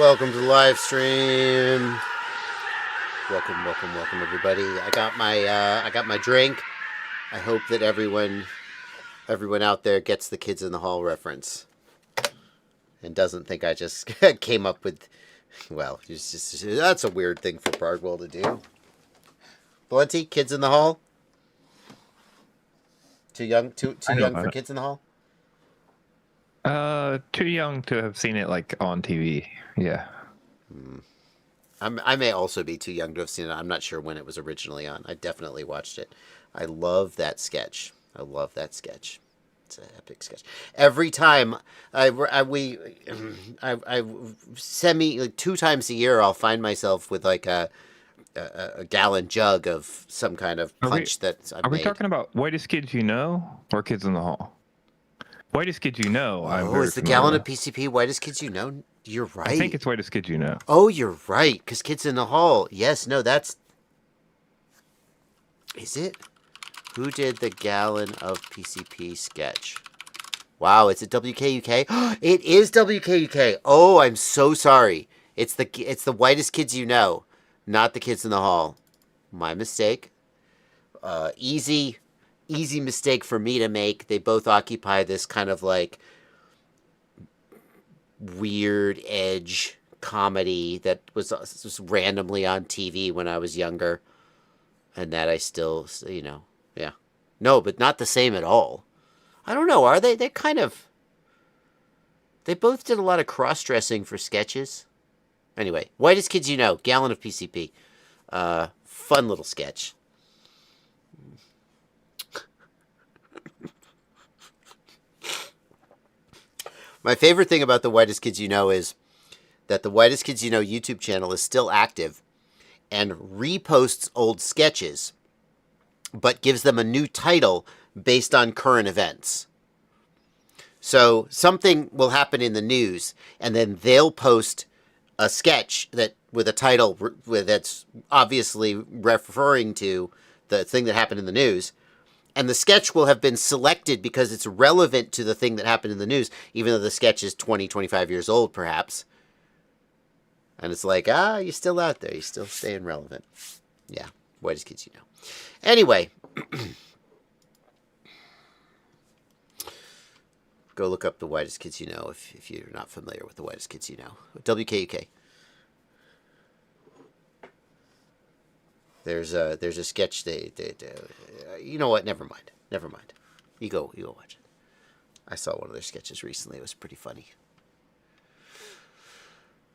Welcome to the live stream. Welcome, everybody. I got my drink. I hope that everyone out there gets the Kids in the Hall reference and doesn't think I just came up with. Well, that's a weird thing for Bardwell to do. Blunty, Kids in the Hall. Too young for Kids in the Hall. Too young to have seen it like on TV. Yeah. I may also be too young to have seen it. I'm not sure when it was originally on. I definitely watched it. I love that sketch. It's an epic sketch. Every time like 2 times a year, I'll find myself with like a gallon jug of some kind of punch Are we talking about Whitest Kids You Know or Kids in the Hall? Whitest Kids You Know. Is the gallon of PCP Whitest Kids You Know? You're right. I think it's Whitest Kids You Know. Oh, you're right. Because Kids in the Hall. Yes, no, that's... Is it? Who did the gallon of PCP sketch? Wow, is it WKUK? It is WKUK. Oh, I'm so sorry. It's the Whitest Kids You Know, not the Kids in the Hall. My mistake. Easy mistake for me to make. They both occupy this kind of like weird edge comedy that was just randomly on TV when I was younger, and that I still, yeah. No, but not the same at all. I don't know, are they? They both did a lot of cross-dressing for sketches. Anyway, Whitest Kids You Know, gallon of PCP. Fun little sketch. My favorite thing about the Whitest Kids You Know is that the Whitest Kids You Know YouTube channel is still active and reposts old sketches, but gives them a new title based on current events. So something will happen in the news, and then they'll post a sketch that with a title that's obviously referring to the thing that happened in the news. And the sketch will have been selected because it's relevant to the thing that happened in the news, even though the sketch is 20, 25 years old, perhaps. And it's like, you're still out there. You're still staying relevant. Yeah, Whitest Kids You Know. Anyway. Go look up the Whitest Kids You Know if you're not familiar with the Whitest Kids You Know. WKUK. There's a sketch you know what? Never mind. You go watch it. I saw one of their sketches recently. It was pretty funny.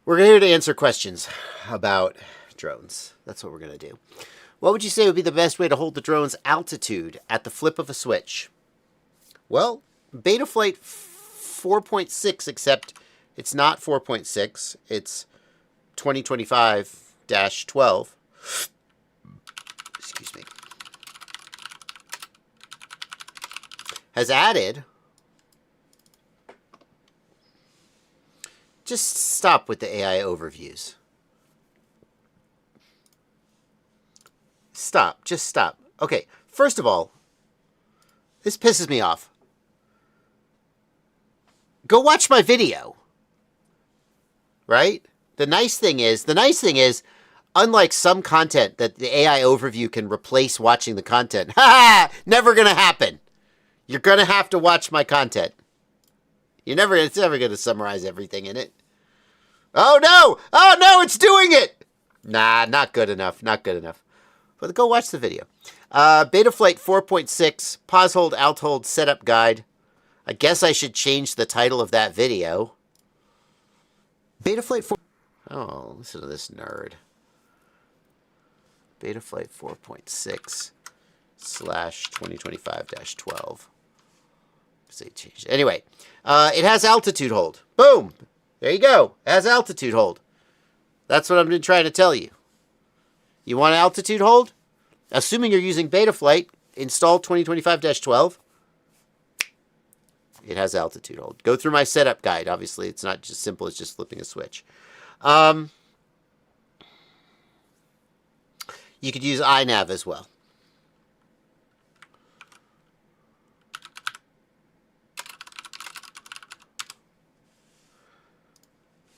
We're here to answer questions about drones. That's what we're going to do. What would you say would be the best way to hold the drone's altitude at the flip of a switch? Well, Betaflight 4.6, except it's not 4.6. It's 2025-12. Excuse me. Has added. Just stop with the AI overviews. Stop. Just stop. Okay, first of all, this pisses me off. Go watch my video. Right? The nice thing is, unlike some content that the AI overview can replace watching the content, never going to happen. You're going to have to watch my content. It's never going to summarize everything in it. Oh no, it's doing it. Nah, not good enough. But go watch the video. Betaflight 4.6, pause hold, alt hold, setup guide. I guess I should change the title of that video. Betaflight 4... Oh, listen to this nerd. Betaflight 4.6 /2025-12. Say change. Anyway, it has altitude hold. Boom. There you go. It has altitude hold. That's what I've been trying to tell you. You want altitude hold? Assuming you're using Betaflight, install 2025-12. It has altitude hold. Go through my setup guide. Obviously, it's not just simple as just flipping a switch. You could use iNav as well.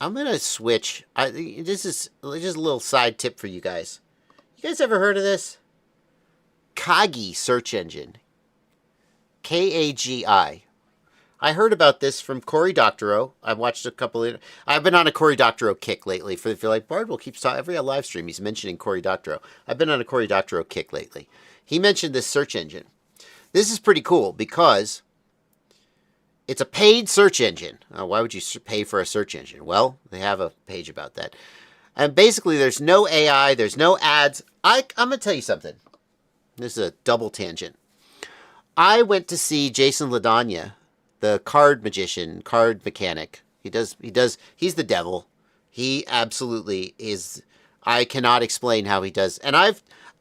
I'm going to switch. This is just a little side tip for you guys. You guys ever heard of this? Kogi search engine. Kagi. I heard about this from Cory Doctorow. I've watched a couple of... I've been on a Cory Doctorow kick lately. For if you're like, Bardwell keeps talking... Every live stream, he's mentioning Cory Doctorow. I've been on a Cory Doctorow kick lately. He mentioned this search engine. This is pretty cool because it's a paid search engine. Why would you pay for a search engine? Well, they have a page about that. And basically, there's no AI. There's no ads. I'm going to tell you something. This is a double tangent. I went to see Jason LaDagna, the card magician, card mechanic. He's the devil. He absolutely is. I cannot explain how he does. And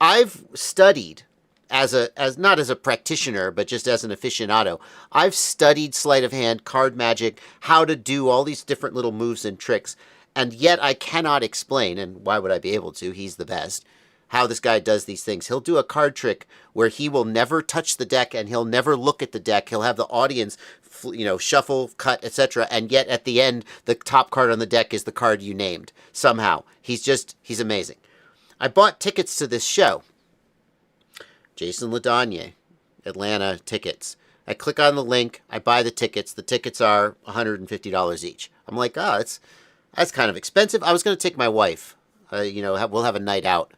I've studied as not as a practitioner, but just as an aficionado. I've studied sleight of hand, card magic, how to do all these different little moves and tricks. And yet I cannot explain, and why would I be able to? He's the best. How this guy does these things. He'll do a card trick where he will never touch the deck and he'll never look at the deck. He'll have the audience, shuffle, cut, etc. And yet at the end, the top card on the deck is the card you named. Somehow. He's amazing. I bought tickets to this show. Jason LaDagna, Atlanta tickets. I click on the link. I buy the tickets. The tickets are $150 each. I'm like, that's kind of expensive. I was going to take my wife. We'll have a night out.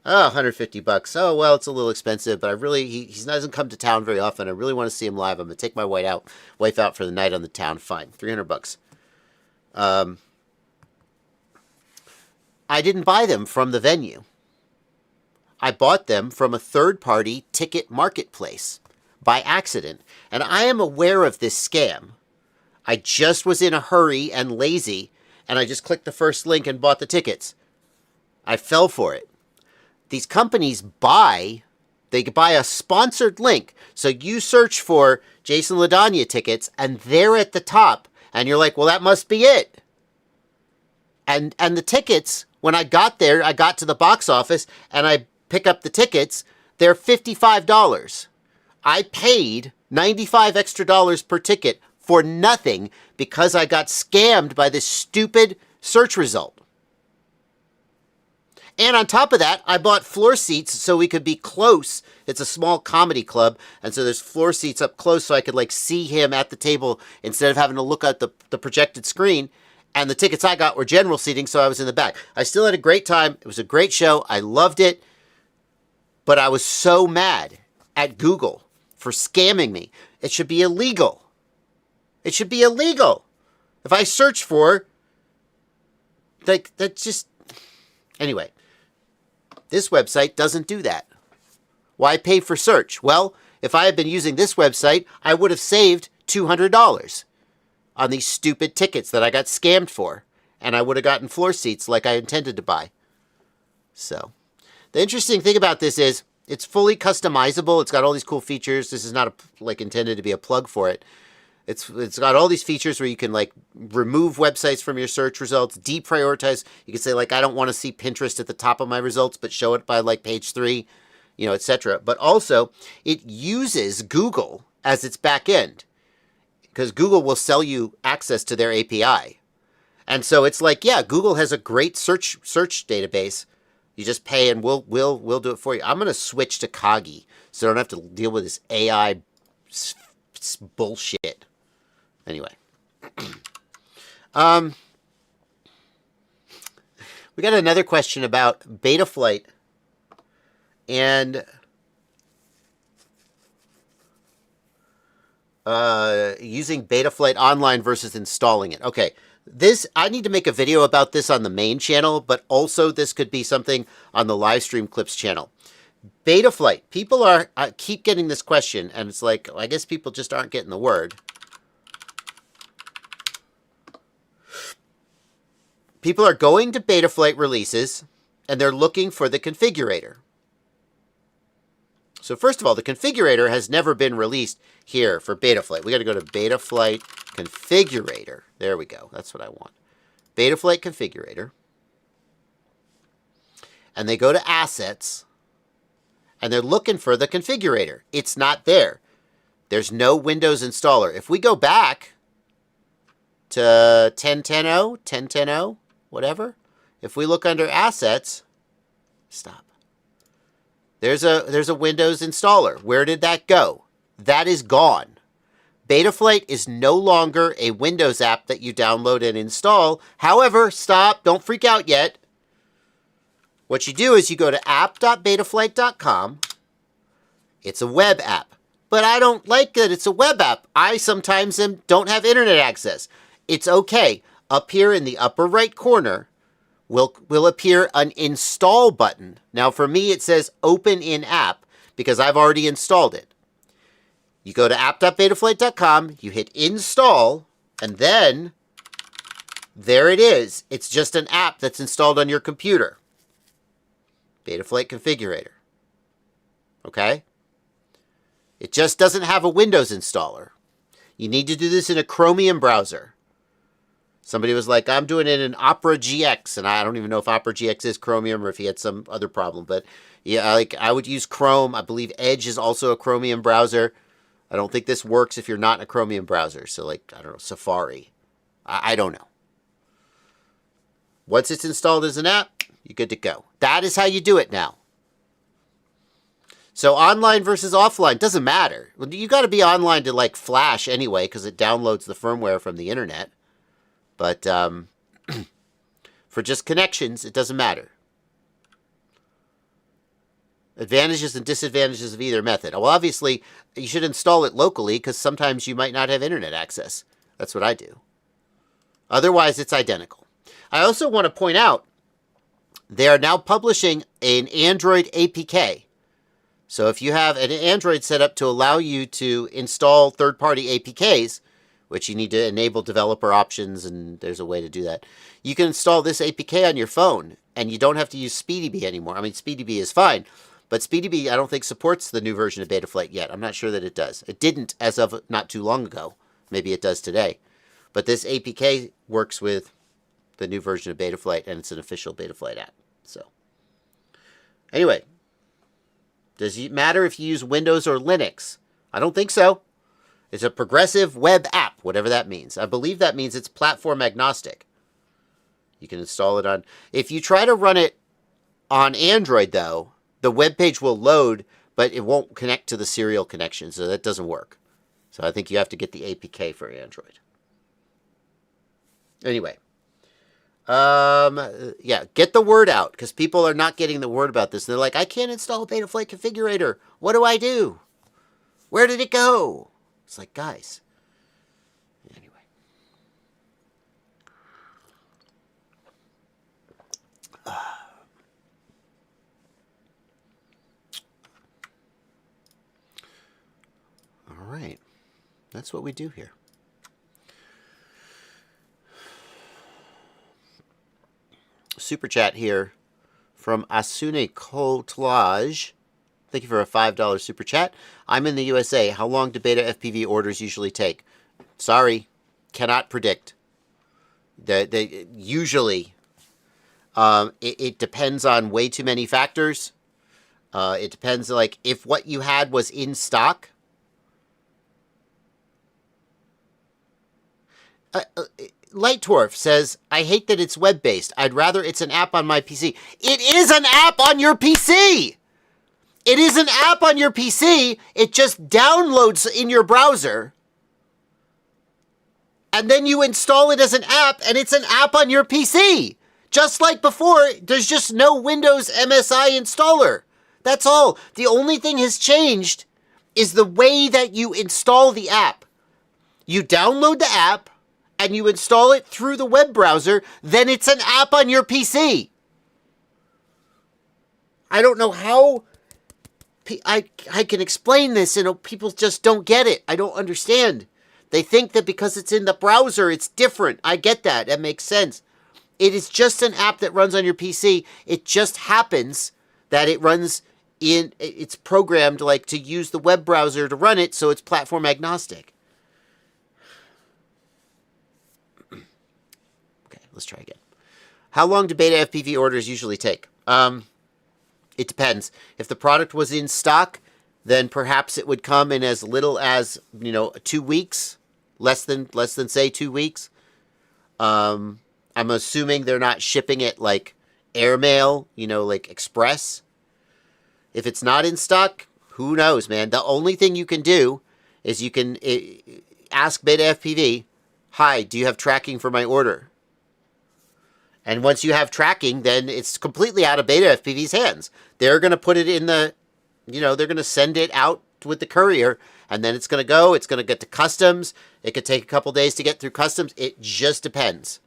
Oh, $150. Oh, well, it's a little expensive, but he doesn't come to town very often. I really want to see him live. I'm going to take my wife out for the night on the town. Fine. $300. I didn't buy them from the venue. I bought them from a third-party ticket marketplace by accident. And I am aware of this scam. I just was in a hurry and lazy, and I just clicked the first link and bought the tickets. I fell for it. These companies buy a sponsored link. So you search for Jason LaDagna tickets and they're at the top. And you're like, well, that must be it. And the tickets, when I got there, I got to the box office and I pick up the tickets. They're $55. I paid $95 extra per ticket for nothing because I got scammed by this stupid search result. And on top of that, I bought floor seats so we could be close. It's a small comedy club, and so there's floor seats up close so I could see him at the table instead of having to look at the projected screen. And the tickets I got were general seating, so I was in the back. I still had a great time. It was a great show. I loved it. But I was so mad at Google for scamming me. It should be illegal. It should be illegal. If I search for, that's just... Anyway. This website doesn't do that. Why pay for search? Well, if I had been using this website, I would have saved $200 on these stupid tickets that I got scammed for. And I would have gotten floor seats like I intended to buy. So, the interesting thing about this is it's fully customizable. It's got all these cool features. This is not intended to be a plug for it. It's got all these features where you can remove websites from your search results, deprioritize. You can say I don't want to see Pinterest at the top of my results, but show it by page 3, etc. But also it uses Google as its back end because Google will sell you access to their API. And so it's Google has a great search database. You just pay and we'll do it for you. I'm going to switch to Kogi so I don't have to deal with this AI bullshit. Anyway, we got another question about Betaflight and using Betaflight online versus installing it. Okay, I need to make a video about this on the main channel, but also this could be something on the Livestream Clips channel. Betaflight. People keep getting this question, and it's I guess people just aren't getting the word. People are going to Betaflight releases, and they're looking for the configurator. So first of all, the configurator has never been released here for Betaflight. We got to go to Betaflight configurator. There we go. That's what I want. Betaflight configurator. And they go to assets, and they're looking for the configurator. It's not there. There's no Windows installer. If we go back to 10.10.0, whatever. If we look under assets, stop. There's a Windows installer. Where did that go? That is gone. Betaflight is no longer a Windows app that you download and install. However, stop, don't freak out yet. What you do is you go to app.betaflight.com. It's a web app. But I don't like that it's a web app. I sometimes don't have internet access. It's okay. Up here in the upper right corner will appear an install button. Now for me it says open in app because I've already installed it. You go to app.betaflight.com, you hit install, and then there it is. It's just an app that's installed on your computer. Betaflight Configurator. Okay? It just doesn't have a Windows installer. You need to do this in a Chromium browser. Somebody was like, I'm doing it in Opera GX, and I don't even know if Opera GX is Chromium or if he had some other problem. But yeah, like I would use Chrome. I believe Edge is also a Chromium browser. I don't think this works if you're not in a Chromium browser. So like, I don't know, Safari. I don't know. Once it's installed as an app, you're good to go. That is how you do it now. So online versus offline doesn't matter. You got to be online to like Flash anyway because it downloads the firmware from the internet. But for just connections, it doesn't matter. Advantages and disadvantages of either method. Well, obviously, you should install it locally because sometimes you might not have internet access. That's what I do. Otherwise, it's identical. I also want to point out they are now publishing an Android APK. So if you have an Android set up to allow you to install third-party APKs, which you need to enable developer options, and there's a way to do that, you can install this APK on your phone, and you don't have to use SpeedyBee anymore. I mean, SpeedyBee is fine, but SpeedyBee I don't think supports the new version of Betaflight yet. I'm not sure that it does. It didn't as of not too long ago. Maybe it does today. But this APK works with the new version of Betaflight, and it's an official Betaflight app. So, anyway. Does it matter if you use Windows or Linux? I don't think so. It's a progressive web app, whatever that means. I believe that means it's platform agnostic. You can install it on... If you try to run it on Android, though, the web page will load, but it won't connect to the serial connection, so that doesn't work. So I think you have to get the APK for Android. Anyway. Yeah, get the word out, because people are not getting the word about this. And they're like, I can't install a Betaflight configurator. What do I do? Where did it go? It's like, guys. Anyway. All right. That's what we do here. Super chat here from Asune Kotlaj. Thank you for a $5 super chat. I'm in the USA. How long do BetaFPV orders usually take? Sorry, cannot predict. Usually, it depends on way too many factors. It depends, like, if what you had was in stock. Light Dwarf says, I hate that it's web-based. I'd rather it's an app on my PC. It is an app on your PC! It is an app on your PC. It just downloads in your browser. And then you install it as an app, and it's an app on your PC. Just like before, there's just no Windows MSI installer. That's all. The only thing has changed is the way that you install the app. You download the app, and you install it through the web browser, then it's an app on your PC. I don't know how I can explain this, and people just don't get it. I don't understand. They think that because it's in the browser, it's different. I get that. That makes sense. It is just an app that runs on your PC. It just happens that it runs in, it's programmed like to use the web browser to run it, so it's platform agnostic. Let's try again. How long do BetaFPV orders usually take? It depends. If the product was in stock, then perhaps it would come in as little as, 2 weeks, less than say 2 weeks. I'm assuming they're not shipping it like airmail, like express. If it's not in stock, who knows, man? The only thing you can do is you can ask BetaFPV, hi, do you have tracking for my order? And once you have tracking, then it's completely out of BetaFPV's hands. They're going to put it in they're going to send it out with the courier, and then it's going to go, it's going to get to customs. It could take a couple days to get through customs. It just depends.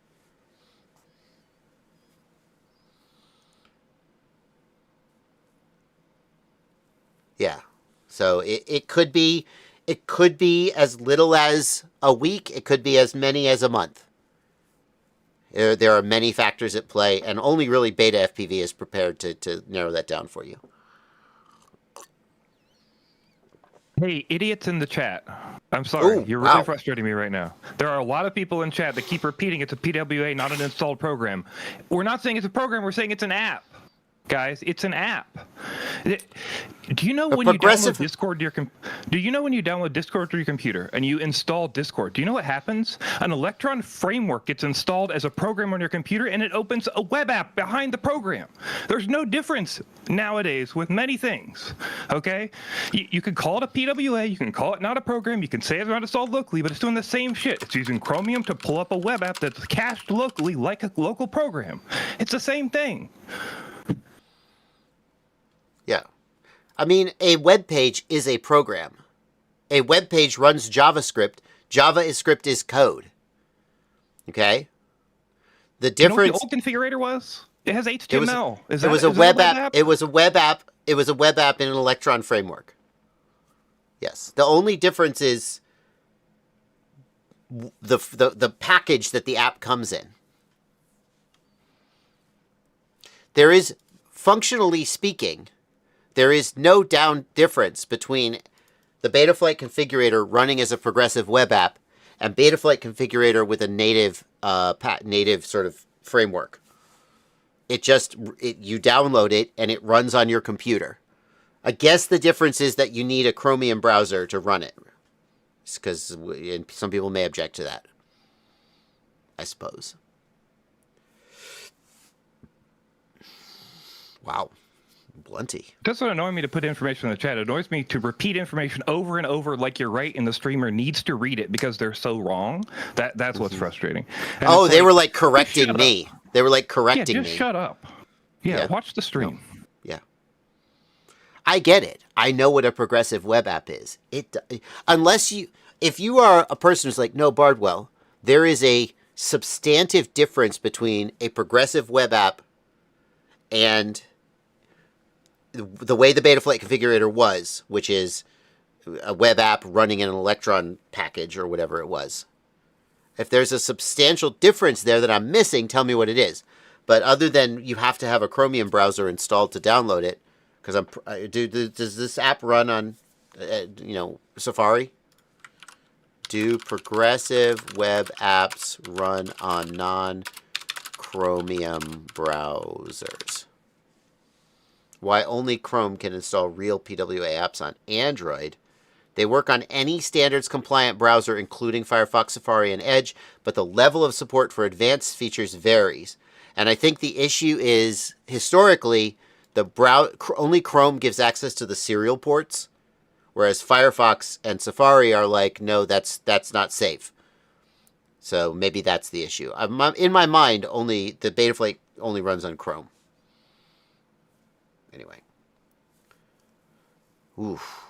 Yeah. So it could be as little as a week. It could be as many as a month. There are many factors at play, and only really BetaFPV is prepared to narrow that down for you. Hey, idiots in the chat. I'm sorry. Ooh, You're really wow. frustrating me right now. There are a lot of people in chat that keep repeating it's a PWA, not an installed program. We're not saying it's a program. We're saying it's an app. Guys, it's an app. Do you know when you download Discord to your Discord to your computer and you install Discord? Do you know what happens? An Electron framework gets installed as a program on your computer, and it opens a web app behind the program. There's no difference nowadays with many things. Okay, you can call it a PWA, you can call it not a program, you can say it's not installed locally, but it's doing the same shit. It's using Chromium to pull up a web app that's cached locally like a local program. It's the same thing. Yeah. I mean, a web page is a program. A web page runs JavaScript. JavaScript is code. Okay? The difference... You know what the old configurator was? It has HTML. It was a web app. It was a web app. It was a web app in an Electron framework. Yes. The only difference is the package that the app comes in. There is, functionally speaking, there is no difference between the Betaflight configurator running as a progressive web app and Betaflight configurator with a native sort of framework. You download it and it runs on your computer. I guess the difference is that you need a Chromium browser to run it, because some people may object to that, I suppose. Wow. Blunty. It doesn't annoy me to put information in the chat. It annoys me to repeat information over and over like you're right and the streamer needs to read it because they're so wrong. That's what's frustrating. And they were like correcting me. They were like correcting me. Just shut up. Yeah, watch the stream. No. Yeah. I get it. I know what a progressive web app is. If you are a person who's like, no, Bardwell, there is a substantive difference between a progressive web app and the way the Betaflight configurator was, which is a web app running in an Electron package or whatever it was. If there's a substantial difference there that I'm missing, tell me what it is. But other than you have to have a Chromium browser installed to download it, because does this app run on, Safari? Do progressive web apps run on non-Chromium browsers? Why only Chrome can install real PWA apps on Android? They work on any standards-compliant browser, including Firefox, Safari, and Edge, but the level of support for advanced features varies. And I think the issue is, historically, only Chrome gives access to the serial ports, whereas Firefox and Safari are like, no, that's not safe. So maybe that's the issue. In my mind, the Betaflight only runs on Chrome. Anyway. Oof.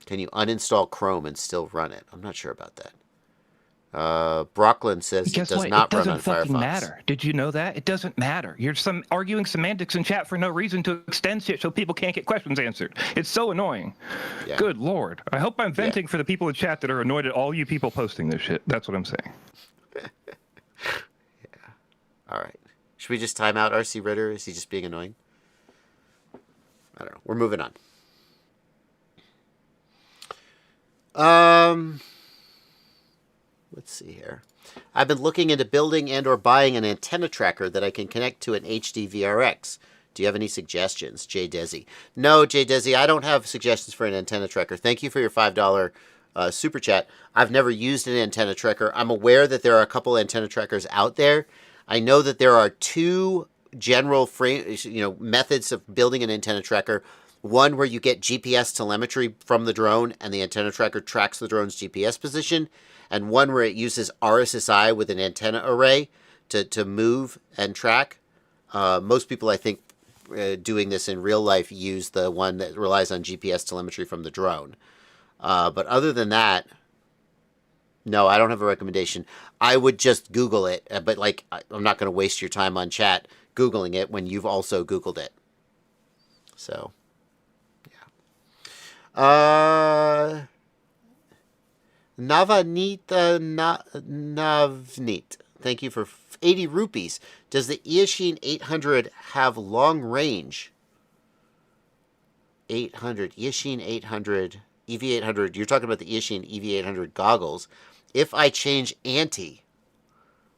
Can you uninstall Chrome and still run it? I'm not sure about that. Brocklin says it does not run on Firefox. It doesn't fucking matter. Did you know that? It doesn't matter. You're arguing semantics in chat for no reason to extend shit so people can't get questions answered. It's so annoying. Yeah. Good Lord. I hope I'm venting for the people in chat that are annoyed at all you people posting this shit. That's what I'm saying. Yeah. All right. Should we just time out RC Ritter? Is he just being annoying? I don't know. We're moving on. Let's see here. I've been looking into building and or buying an antenna tracker that I can connect to an HDVRX. Do you have any suggestions? J. Desi. No, J. Desi, I don't have suggestions for an antenna tracker. Thank you for your $5 super chat. I've never used an antenna tracker. I'm aware that there are a couple antenna trackers out there. I know that there are two general methods of building an antenna tracker. One where you get GPS telemetry from the drone and the antenna tracker tracks the drone's GPS position, and one where it uses RSSI with an antenna array to move and track. Most people, I think, doing this in real life use the one that relies on GPS telemetry from the drone. But other than that, no, I don't have a recommendation. I would just Google it, but like, I'm not going to waste your time on chat Googling it when you've also Googled it. So, yeah. Navneet, thank you for 80 rupees. Does the Eachine 800 have long range? 800, Eachine 800, EV800, you're talking about the Eachine EV800 goggles. If I change anti,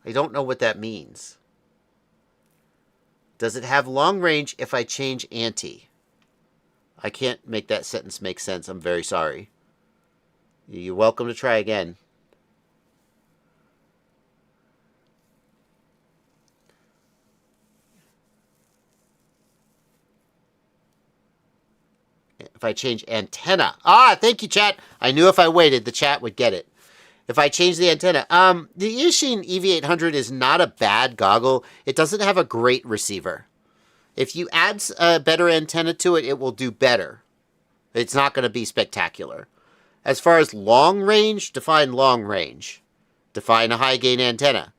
I don't know what that means. Does it have long range if I change anti? I can't make that sentence make sense. I'm very sorry. You're welcome to try again. If I change antenna. Ah, thank you, chat. I knew if I waited, the chat would get it. If I change the antenna. The Eachine EV800 is not a bad goggle. It doesn't have a great receiver. If you add a better antenna to it, it will do better. It's not going to be spectacular. As far as long range, define long range. Define a high gain antenna.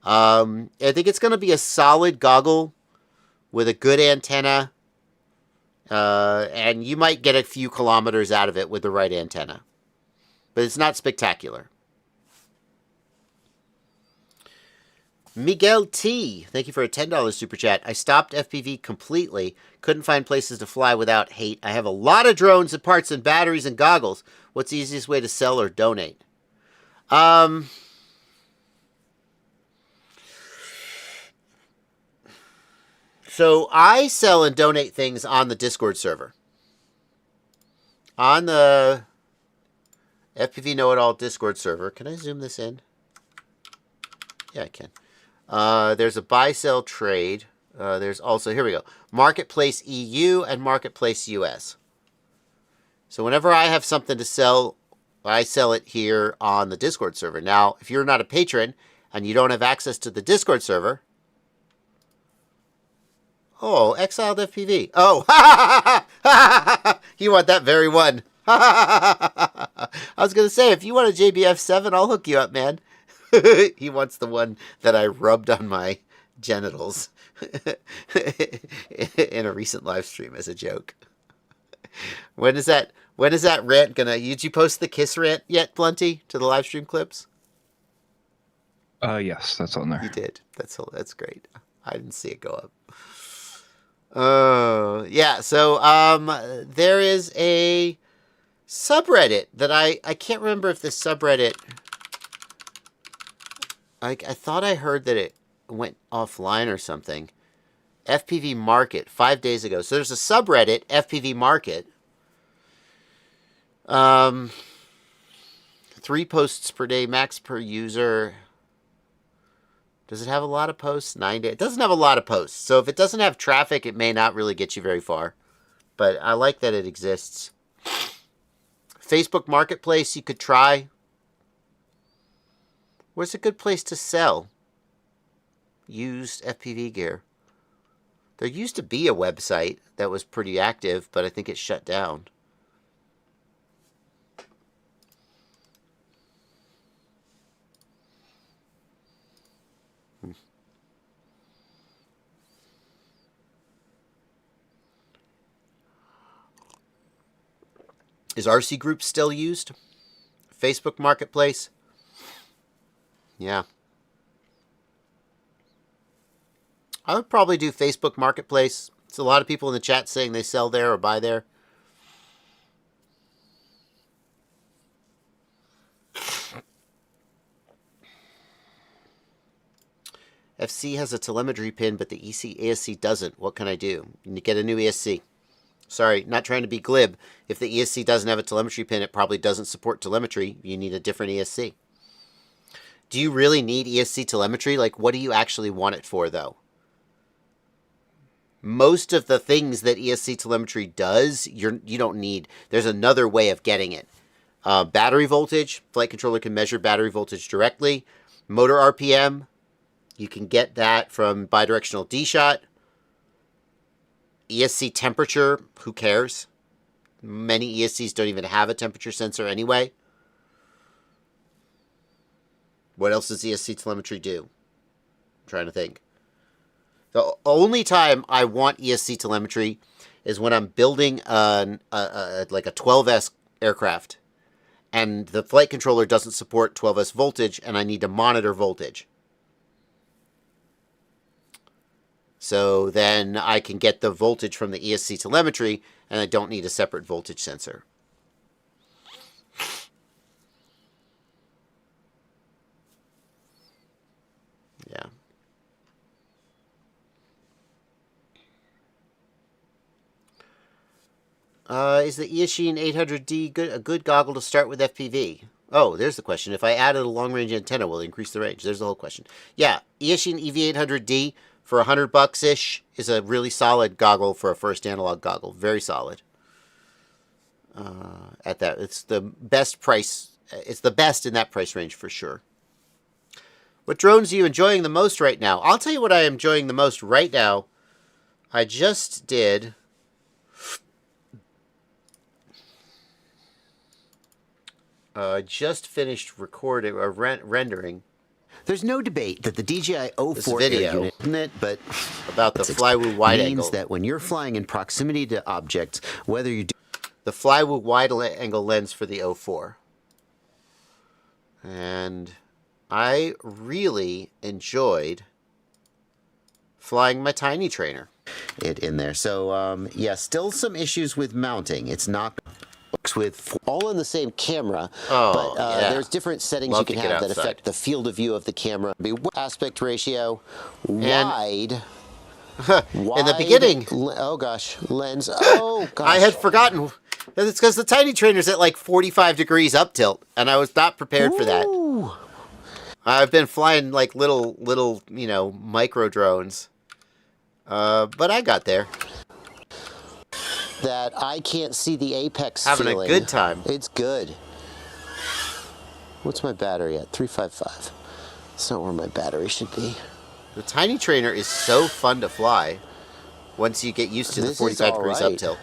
I think it's going to be a solid goggle with a good antenna. And you might get a few kilometers out of it with the right antenna. But it's not spectacular. Miguel T, thank you for a $10 super chat. I stopped FPV completely. Couldn't find places to fly without hate. I have a lot of drones and parts and batteries and goggles. What's the easiest way to sell or donate? So I sell and donate things on the Discord server. On the FPV Know-It-All Discord server. Can I zoom this in? Yeah, I can. There's a buy-sell trade. There's also, here we go, Marketplace EU and Marketplace US. So whenever I have something to sell, I sell it here on the Discord server. Now, if you're not a patron and you don't have access to the Discord server, oh, exiled FPV. Oh, you want that very one. I was going to say, if you want a JBF7, I'll hook you up, man. He wants the one that I rubbed on my genitals in a recent live stream as a joke. When is that rant gonna... Did you post the kiss rant yet, Blunty, to the live stream clips? Yes, that's on there. You did. That's great. I didn't see it go up. Oh, yeah. So, there is a subreddit that I can't remember if this subreddit... I thought I heard that it went offline or something. FPV Market, 5 days ago. So there's a subreddit, FPV Market. 3 posts per day, max per user. Does it have a lot of posts? 9 days. It doesn't have a lot of posts. So if it doesn't have traffic, it may not really get you very far. But I like that it exists. Facebook Marketplace, you could try. Where's a good place to sell used FPV gear? There used to be a website that was pretty active, but I think it shut down. Is RC Group still used? Facebook Marketplace? Yeah. I would probably do Facebook Marketplace. It's a lot of people in the chat saying they sell there or buy there. FC has a telemetry pin, but the ESC doesn't. What can I do? You get a new ESC. Sorry, not trying to be glib. If the ESC doesn't have a telemetry pin, it probably doesn't support telemetry. You need a different ESC. Do you really need ESC telemetry? Like, what do you actually want it for, though? Most of the things that ESC telemetry does, you don't need. There's another way of getting it. Battery voltage. Flight controller can measure battery voltage directly. Motor RPM. You can get that from bidirectional D-shot. ESC temperature. Who cares? Many ESCs don't even have a temperature sensor anyway. What else does ESC telemetry do? I'm trying to think. The only time I want ESC telemetry is when I'm building like a 12S aircraft and the flight controller doesn't support 12S voltage and I need to monitor voltage. So then I can get the voltage from the ESC telemetry and I don't need a separate voltage sensor. Yeah. Is the Eachine 800D a good goggle to start with FPV? Oh, there's the question. If I added a long-range antenna, will it increase the range? There's the whole question. Yeah, Eachine EV800D for $100-ish is a really solid goggle for a first analog goggle. Very solid. At that, it's the best price. It's the best in that price range for sure. What drones are you enjoying the most right now? I'll tell you what I am enjoying the most right now. I just did... just finished recording or rendering. There's no debate that the DJI O4 video unit, isn't it? But about the Flywoo wide means angle. That when you're flying in proximity to objects, whether you do the Flywoo wide angle lens for the O4, and I really enjoyed flying my tiny trainer. it in there. So yeah, still some issues with mounting. It's not with all in the same camera, but yeah. There's different settings Love you can have that affect the field of view of the camera. Be aspect ratio, wide. In the beginning, oh gosh, lens. Oh gosh, I had forgotten. It's because the tiny trainer's at like 45 degrees up tilt, and I was not prepared for that. I've been flying like little micro drones, but I got there. That I can't see the apex Having ceiling. a good time. It's good. What's my battery at? 355. That's not where my battery should be. The tiny trainer is so fun to fly once you get used to the 45 degrees up tilt.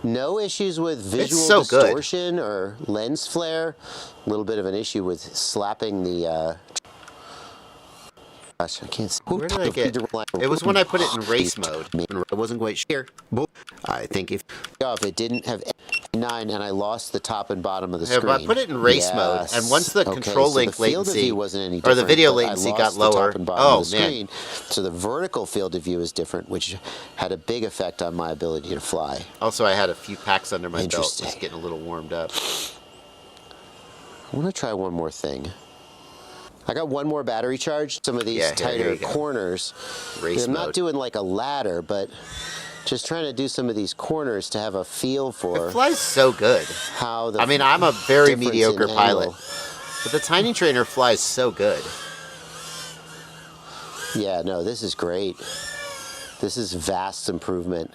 No issues with visual so distortion or lens flare. A little bit of an issue with slapping the... Gosh, I can't see. Where did I get? It was when I put it in race mode. I wasn't quite sure. I think if it didn't have 9 and I lost the top and bottom of the screen. I put it in race mode, and once the control link latency or the video latency got lower, man. So the vertical field of view is different, which had a big effect on my ability to fly. Also, I had a few packs under my belt, just getting a little warmed up. I want to try one more thing. I got one more battery charge. Some of these tighter corners. I'm not doing like a ladder, but just trying to do some of these corners to have a feel for. It flies so good. How the I'm a very mediocre pilot, but the tiny trainer flies so good. Yeah, no, this is great. This is vast improvement.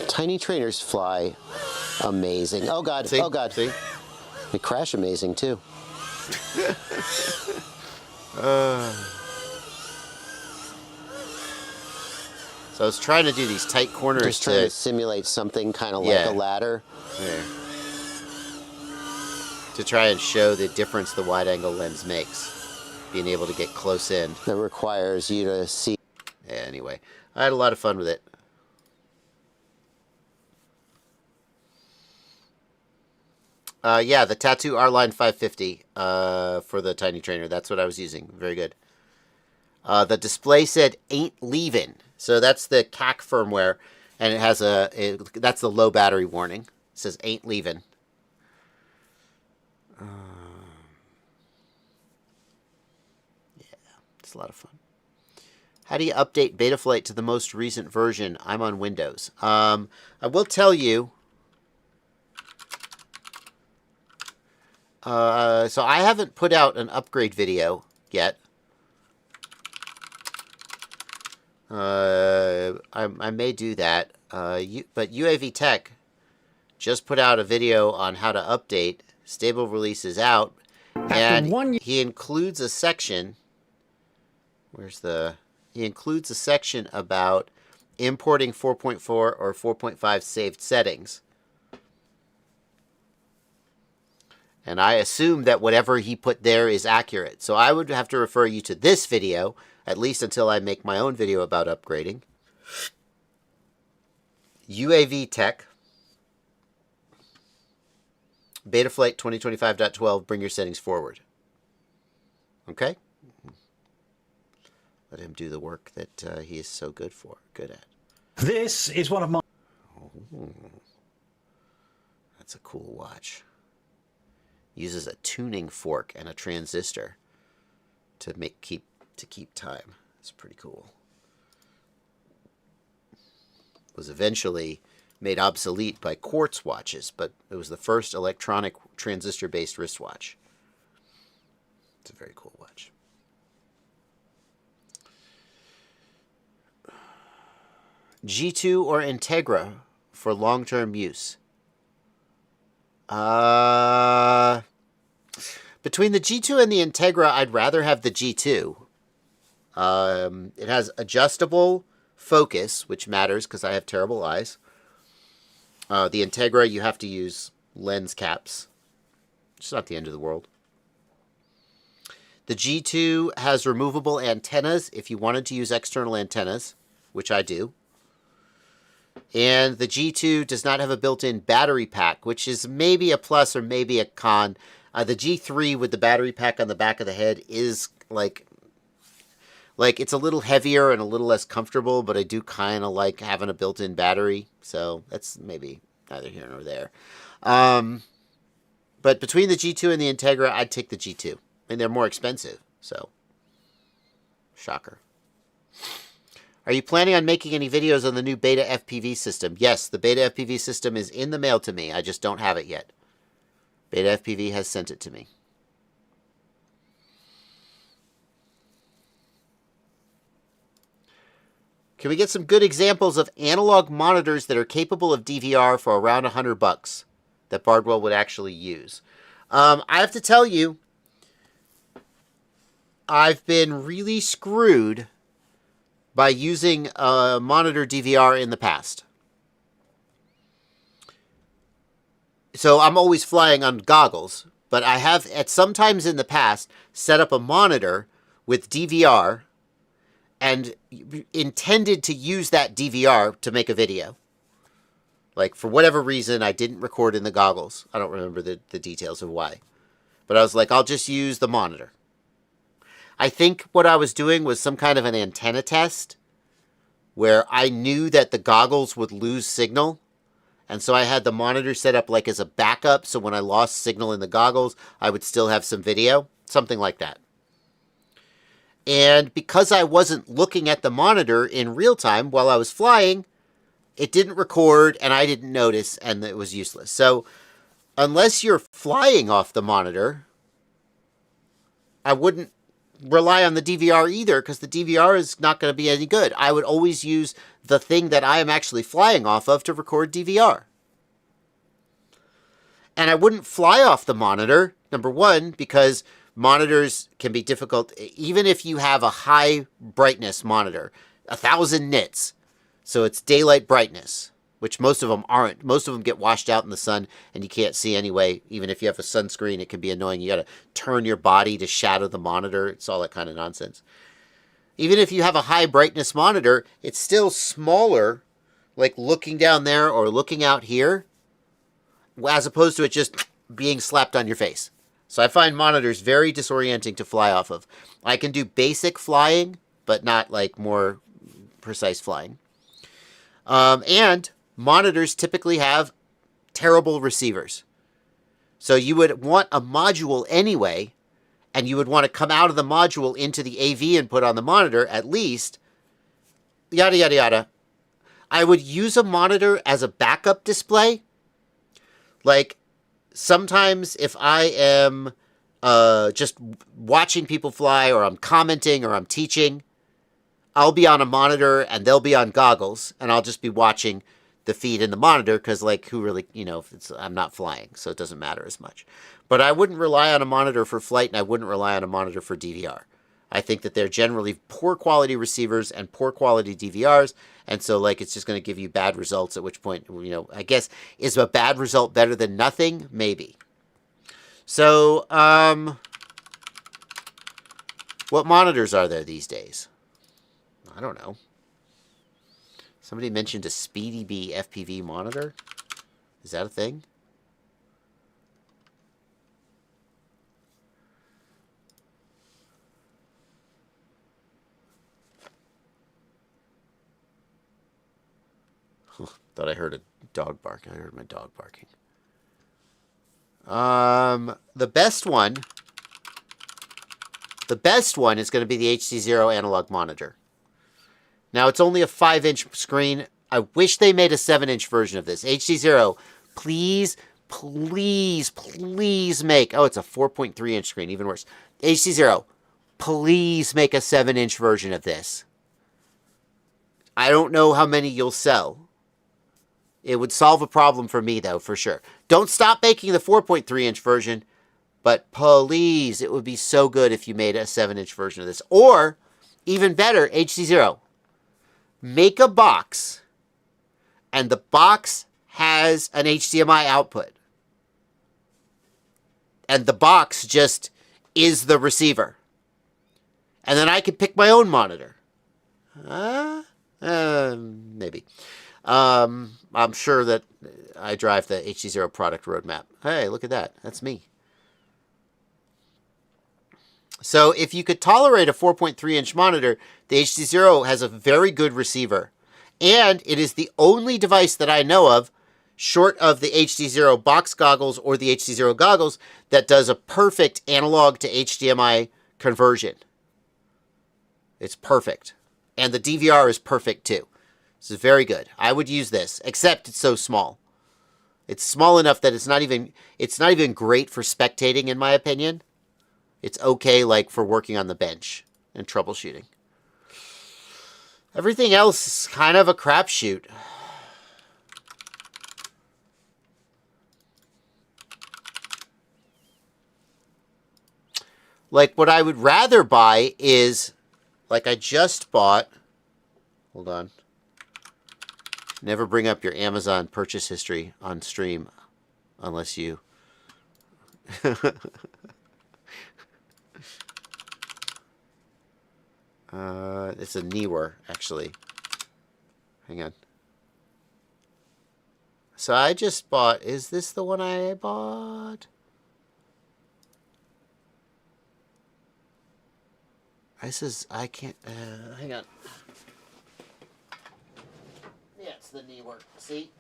Tiny trainers fly amazing. Oh God, see? Oh God. See? They crash amazing too. So I was trying to do these tight corners just trying to simulate something kind of like a ladder. Yeah. To try and show the difference the wide angle lens makes. Being able to get close in. That requires you to see. Yeah, anyway, I had a lot of fun with it. Yeah, the Tattoo R-Line 550 for the tiny trainer. That's what I was using. Very good. The display said "ain't leaving," so that's the CAC firmware, and it has that's the low battery warning. It says "ain't leaving." Yeah, it's a lot of fun. How do you update Betaflight to the most recent version? I'm on Windows. I will tell you. So I haven't put out an upgrade video yet. I may do that. But UAV Tech just put out a video on how to update. Stable release is out. And he includes a section. He includes a section about importing 4.4 or 4.5 saved settings. And I assume that whatever he put there is accurate. So I would have to refer you to this video, at least until I make my own video about upgrading. UAV Tech. Betaflight 2025.12, bring your settings forward. Okay? Let him do the work that he is so good at. This is one of my... Oh, that's a cool watch. Uses a tuning fork and a transistor to keep time. It's pretty cool. Was eventually made obsolete by quartz watches, but it was the first electronic transistor-based wristwatch. It's a very cool watch. G2 or Integra for long-term use? Between the G2 and the Integra, I'd rather have the G2. It has adjustable focus, which matters because I have terrible eyes. The Integra, you have to use lens caps. It's not the end of the world. The G2 has removable antennas if you wanted to use external antennas, which I do. And the G2 does not have a built-in battery pack, which is maybe a plus or maybe a con. The G3 with the battery pack on the back of the head is like it's a little heavier and a little less comfortable, but I do kind of like having a built-in battery. So that's maybe neither here nor there. But between the G2 and the Integra, I'd take the G2. And they're more expensive, so shocker. Are you planning on making any videos on the new BetaFPV system? Yes, the BetaFPV system is in the mail to me. I just don't have it yet. BetaFPV has sent it to me. Can we get some good examples of analog monitors that are capable of DVR for around $100 that Bardwell would actually use? I have to tell you, I've been really screwed by using a monitor DVR in the past. So I'm always flying on goggles, but I have at sometimes in the past set up a monitor with DVR and intended to use that DVR to make a video. Like, for whatever reason, I didn't record in the goggles. I don't remember the details of why. But I was like, I'll just use the monitor. I think what I was doing was some kind of an antenna test where I knew that the goggles would lose signal. And so I had the monitor set up like as a backup. So when I lost signal in the goggles, I would still have some video. Something like that. And because I wasn't looking at the monitor in real time while I was flying, it didn't record and I didn't notice and it was useless. So unless you're flying off the monitor, I wouldn't rely on the DVR either because the DVR is not going to be any good. I would always use the thing that I am actually flying off of to record DVR. And I wouldn't fly off the monitor, number one, because monitors can be difficult, even if you have a high brightness monitor, 1,000 nits. So it's daylight brightness, which most of them aren't. Most of them get washed out in the sun and you can't see anyway. Even if you have a sunscreen, it can be annoying. You got to turn your body to shadow the monitor. It's all that kind of nonsense. Even if you have a high brightness monitor, it's still smaller, like looking down there or looking out here, as opposed to it just being slapped on your face. So I find monitors very disorienting to fly off of. I can do basic flying, but not like more precise flying. And monitors typically have terrible receivers. So you would want a module anyway, and you would want to come out of the module into the AV input on the monitor at least yada, yada, yada. I would use a monitor as a backup display. Like, sometimes if I am just watching people fly, or I'm commenting, or I'm teaching, I'll be on a monitor and they'll be on goggles, and I'll just be watching the feed in the monitor because, like, who really, I'm not flying, so it doesn't matter as much. But I wouldn't rely on a monitor for flight, and I wouldn't rely on a monitor for DVR. I think that they're generally poor quality receivers and poor quality DVRs, and so, like, it's just going to give you bad results, at which point, I guess, is a bad result better than nothing? Maybe. So, what monitors are there these days? I don't know. Somebody mentioned a SpeedyBee FPV monitor. Is that a thing? Thought I heard a dog bark. I heard my dog barking. The best one is going to be the HDZero analog monitor. Now, it's only a 5-inch screen. I wish they made a 7-inch version of this. HDZero, please, please, please make... Oh, it's a 4.3-inch screen, even worse. HDZero, please make a 7-inch version of this. I don't know how many you'll sell. It would solve a problem for me, though, for sure. Don't stop making the 4.3-inch version, but please, it would be so good if you made a 7-inch version of this. Or, even better, HDZero. Make a box, and the box has an HDMI output. And the box just is the receiver. And then I can pick my own monitor. Maybe. I'm sure that I drive the HDZero product roadmap. Hey, look at that. That's me. So if you could tolerate a 4.3-inch monitor, the HDZero has a very good receiver. And it is the only device that I know of, short of the HDZero box goggles or the HDZero goggles, that does a perfect analog to HDMI conversion. It's perfect. And the DVR is perfect too. This is very good. I would use this, except it's so small. It's small enough that it's not even great for spectating, in my opinion. It's okay, like, for working on the bench and troubleshooting. Everything else is kind of a crapshoot. Like, what I would rather buy is, like, I just bought... Hold on. Never bring up your Amazon purchase history on stream unless you... it's a Newer, actually. Hang on. So I just bought... Is this the one I bought? This is... I can't... hang on. Yeah, it's the Newer. See?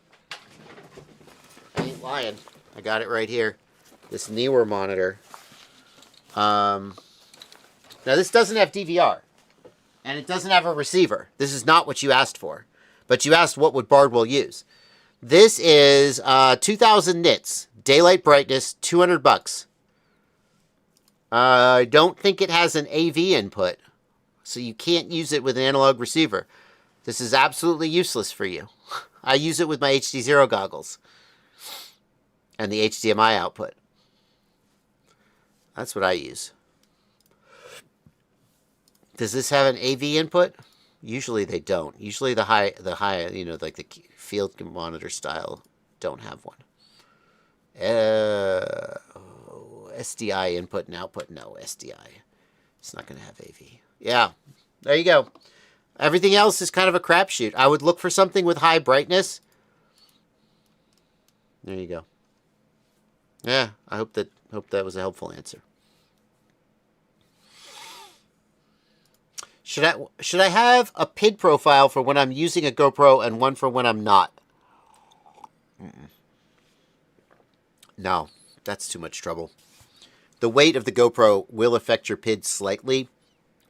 I ain't lying. I got it right here. This Newer monitor. Now, this doesn't have DVR. And it doesn't have a receiver. This is not what you asked for. But you asked what would Bardwell use. This is 2,000 nits. Daylight brightness, $200. I don't think it has an AV input. So you can't use it with an analog receiver. This is absolutely useless for you. I use it with my HDZero goggles. And the HDMI output. That's what I use. Does this have an AV input? Usually they don't. Usually the high, like the field monitor style don't have one. SDI input and output. No, SDI. It's not going to have AV. Yeah, there you go. Everything else is kind of a crapshoot. I would look for something with high brightness. There you go. Yeah, I hope that was a helpful answer. Should I have a PID profile for when I'm using a GoPro and one for when I'm not? No, that's too much trouble. The weight of the GoPro will affect your PID slightly,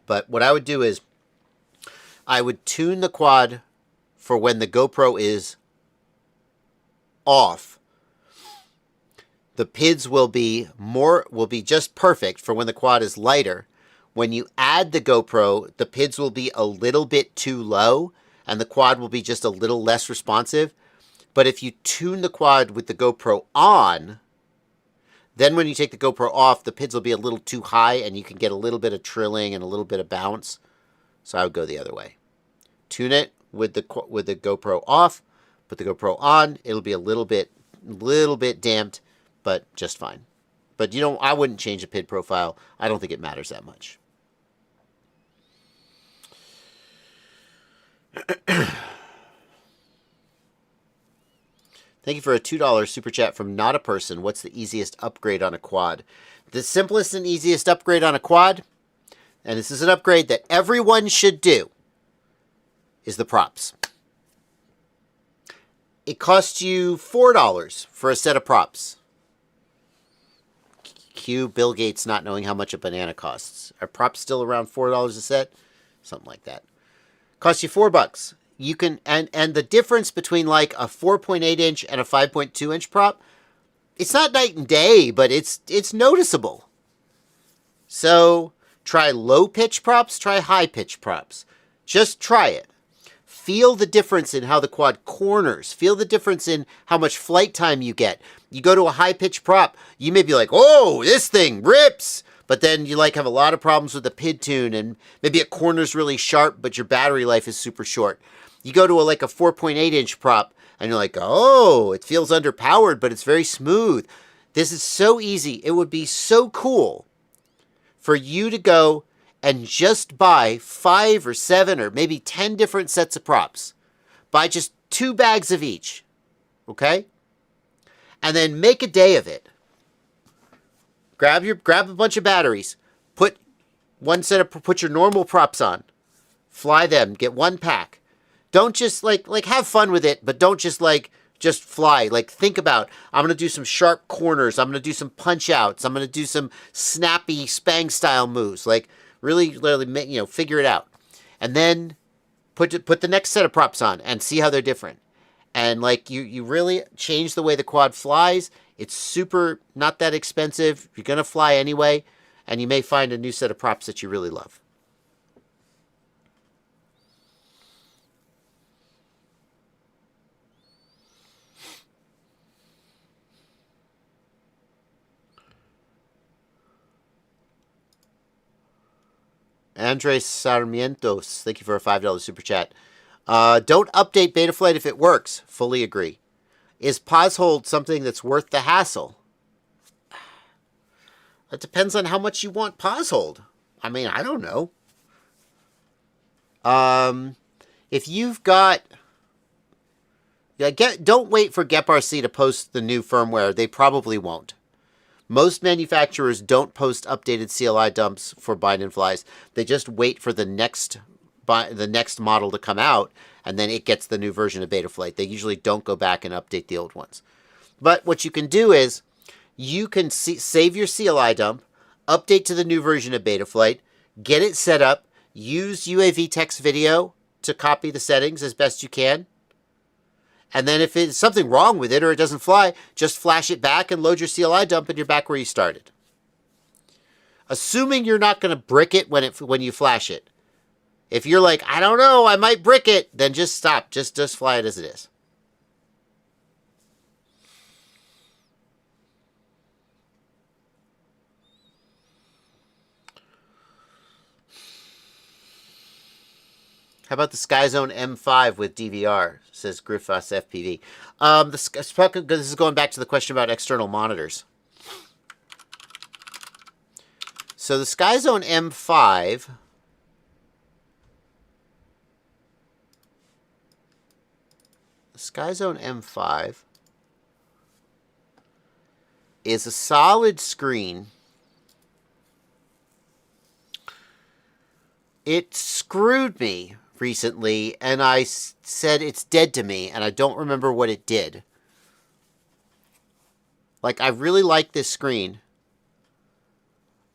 but what I would do is I would tune the quad for when the GoPro is off. The PIDs will be just perfect for when the quad is lighter. When you add the GoPro, the PIDs will be a little bit too low and the quad will be just a little less responsive. But if you tune the quad with the GoPro on, then when you take the GoPro off, the PIDs will be a little too high and you can get a little bit of trilling and a little bit of bounce. So I would go the other way. Tune it with the GoPro off, put the GoPro on. It'll be a little bit damped, but just fine. But I wouldn't change the PID profile. I don't think it matters that much. Thank you for a $2 super chat from Not a Person. What's the easiest upgrade on a quad? The simplest and easiest upgrade on a quad, and this is an upgrade that everyone should do, is the props. It costs you $4 for a set of props. Cue Bill Gates not knowing how much a banana costs. Are props still around $4 a set? Something like that. Costs you $4. You can, and the difference between like a 4.8 inch and a 5.2 inch prop, it's not night and day, but it's noticeable. So try low pitch props, try high pitch props. Just try it. Feel the difference in how the quad corners. Feel the difference in how much flight time you get. You go to a high pitch prop, you may be like, oh, this thing rips. But then you have a lot of problems with the PID tune, and maybe it corners really sharp, but your battery life is super short. You go to a 4.8 inch prop, and you're like, oh, it feels underpowered, but it's very smooth. This is so easy. It would be so cool for you to go and just buy 5 or 7 or maybe 10 different sets of props. Buy just 2 bags of each, okay? And then make a day of it. Grab a bunch of batteries. Put your normal props on. Fly them. Get 1 pack. Don't just have fun with it, but don't just fly. Think about, I'm going to do some sharp corners. I'm going to do some punch outs. I'm going to do some snappy Spang style moves. Really, figure it out. And then put the next set of props on and see how they're different. And you really change the way the quad flies. It's super not that expensive. You're going to fly anyway, and you may find a new set of props that you really love. Andres Sarmientos, thank you for a $5 super chat. Don't update Betaflight if it works. Fully agree. Is pause hold something that's worth the hassle? It depends on how much you want pause hold. I mean, I don't know. If you've got... don't wait for GEPRC to post the new firmware. They probably won't. Most manufacturers don't post updated CLI dumps for bind and flies. They just wait for the next model to come out, and then it gets the new version of Betaflight. They usually don't go back and update the old ones. But what you can do is you can save your CLI dump, update to the new version of Betaflight, get it set up, use UAV text video to copy the settings as best you can. And then if there's something wrong with it or it doesn't fly, just flash it back and load your CLI dump and you're back where you started. Assuming you're not going to brick it when you flash it. If you're like, I don't know, I might brick it, then just stop. Just fly it as it is. How about the Skyzone M5 with DVR, says Griffiths FPV. This is going back to the question about external monitors. So the Skyzone M5 is a solid screen. It screwed me recently, and I said it's dead to me, and I don't remember what it did. I really like this screen.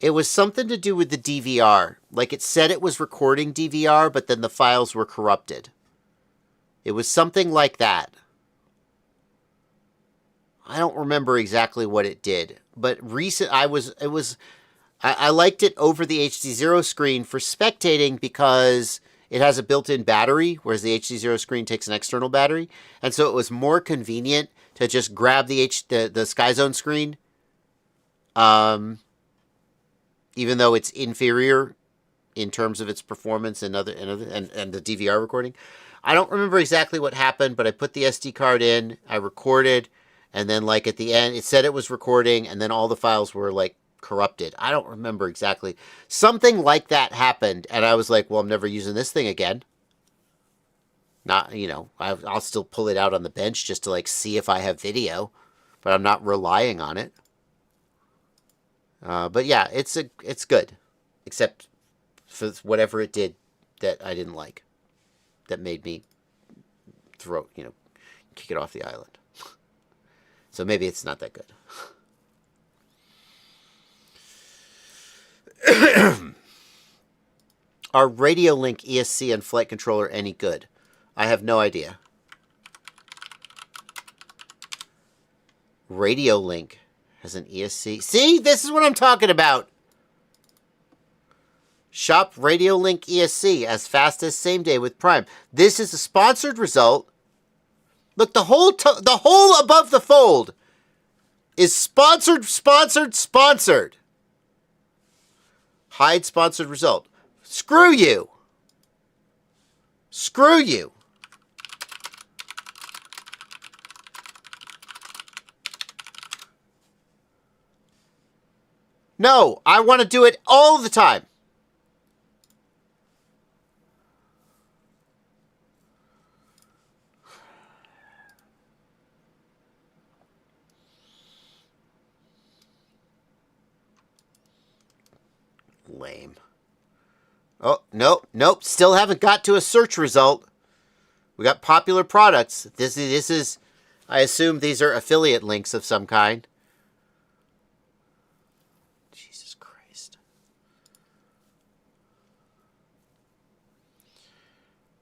It was something to do with the DVR. Like, it said it was recording DVR, but then the files were corrupted. It was something like that. I don't remember exactly what it did, but I liked it over the HDZero screen for spectating because it has a built-in battery, whereas the HDZero screen takes an external battery, and so it was more convenient to just grab the Skyzone screen, even though it's inferior in terms of its performance and the DVR recording. I don't remember exactly what happened, but I put the SD card in, I recorded, and then like at the end, it said it was recording, and then all the files were like corrupted. I don't remember exactly. Something like that happened, and I was like, well, I'm never using this thing again. Not, you know, I'll still pull it out on the bench just to like see if I have video, but I'm not relying on it. But yeah, it's good, except for whatever it did that I didn't like, that made me kick it off the island. So maybe it's not that good. Are Radiolink ESC and flight controller any good? I have no idea. Radiolink has an ESC. See, this is what I'm talking about. Shop Radiolink ESC as fast as same day with Prime. This is a sponsored result. Look, the whole above the fold is sponsored. Hide sponsored result. Screw you. Screw you. No, I want to do it all the time. Lame. Oh, nope. Still haven't got to a search result. We got popular products. This is, I assume these are affiliate links of some kind. Jesus Christ.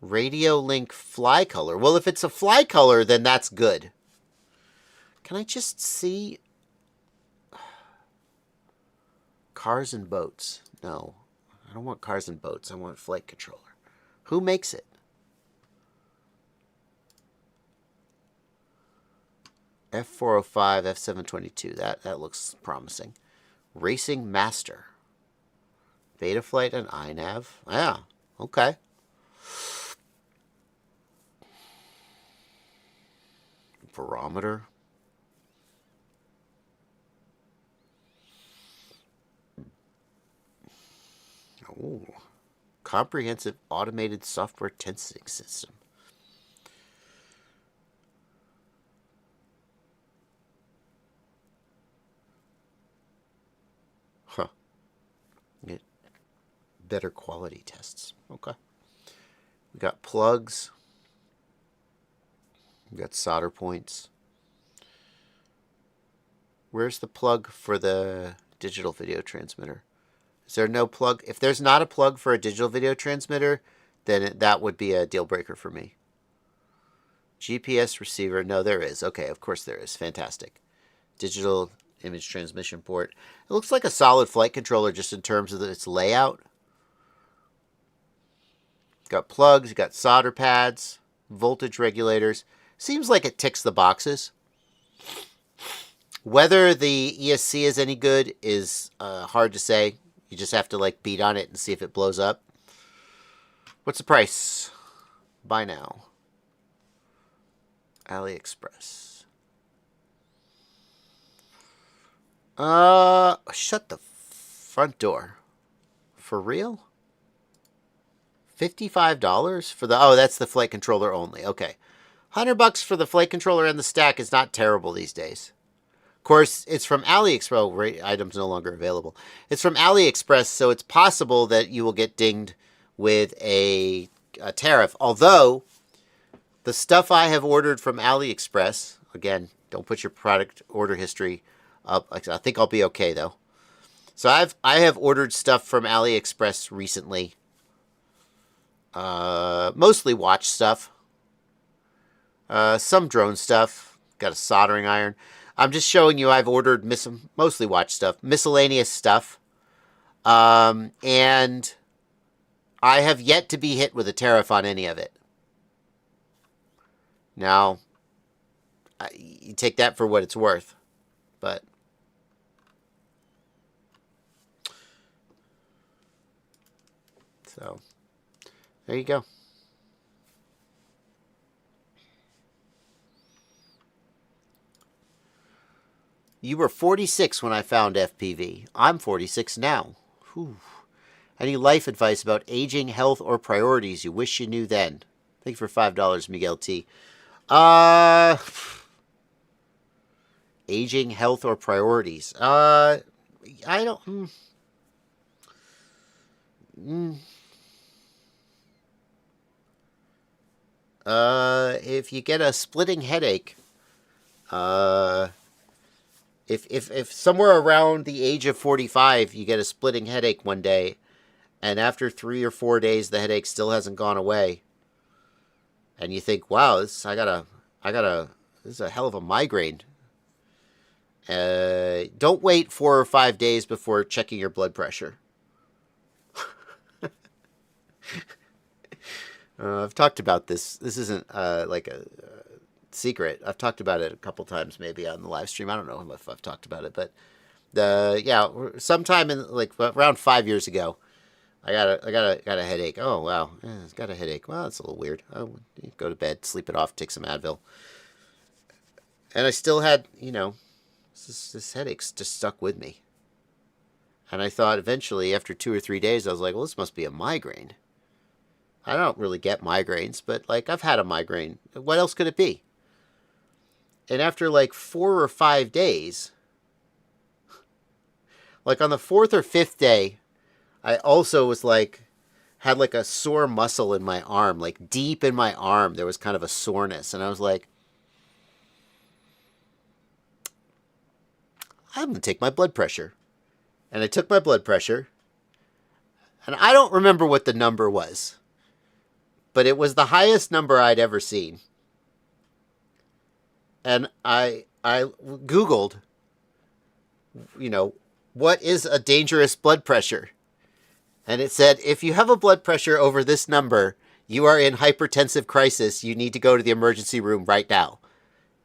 Radiolink fly color. Well, if it's a fly color, then that's good. Can I just see? Cars and boats. No, I don't want cars and boats. I want flight controller. Who makes it? F405, F722. That looks promising. Racing Master. Betaflight and iNav. Yeah, okay. Barometer. Oh, comprehensive automated software testing system. Huh. Get better quality tests. Okay. We got plugs. We got solder points. Where's the plug for the digital video transmitter? Is there no plug? If there's not a plug for a digital video transmitter, then that would be a deal breaker for me. GPS receiver. No, there is. Okay, of course there is. Fantastic. Digital image transmission port. It looks like a solid flight controller just in terms of its layout. Got plugs, got solder pads, voltage regulators. Seems like it ticks the boxes. Whether the ESC is any good is hard to say. You just have to like beat on it and see if it blows up. What's the price? Buy now. AliExpress. Shut the front door. For real? $55 for the... Oh, that's the flight controller only. Okay. $100 for the flight controller and the stack is not terrible these days. Of course, it's from AliExpress. Items no longer available. It's from AliExpress, so it's possible that you will get dinged with a tariff. Although, the stuff I have ordered from AliExpress, again, don't put your product order history up. I think I'll be okay, though. So I have ordered stuff from AliExpress recently. Mostly watch stuff. Some drone stuff. Got a soldering iron. I'm just showing you I've ordered mostly watch stuff. Miscellaneous stuff. And I have yet to be hit with a tariff on any of it. Now, you take that for what it's worth. But so there you go. You were 46 when I found FPV. I'm 46 now. Whew. Any life advice about aging, health, or priorities you wish you knew then? Thank you for $5, Miguel T. Aging, health, or priorities? I don't... If you get a splitting headache, if somewhere around the age of 45 you get a splitting headache one day, and after 3 or 4 days the headache still hasn't gone away, and you think, wow, this is a hell of a migraine. Don't wait 4 or 5 days before checking your blood pressure. I've talked about this. This isn't like a secret. I've talked about it a couple times, maybe on the live stream. I don't know if I've talked about it, but sometime in like around 5 years ago, I got a headache. Oh wow, I've got a headache. Well, that's a little weird. Oh, go to bed, sleep it off, take some Advil, and I still had, this headache's just stuck with me. And I thought eventually, after 2 or 3 days, I was like, well, this must be a migraine. I don't really get migraines, but like I've had a migraine. What else could it be? And after like 4 or 5 days, like on the 4th or 5th day, I also was like, had like a sore muscle in my arm, like deep in my arm. There was kind of a soreness. And I was like, I'm going to take my blood pressure. And I took my blood pressure. And I don't remember what the number was, but it was the highest number I'd ever seen. And I Googled, what is a dangerous blood pressure? And it said, if you have a blood pressure over this number, you are in hypertensive crisis. You need to go to the emergency room right now.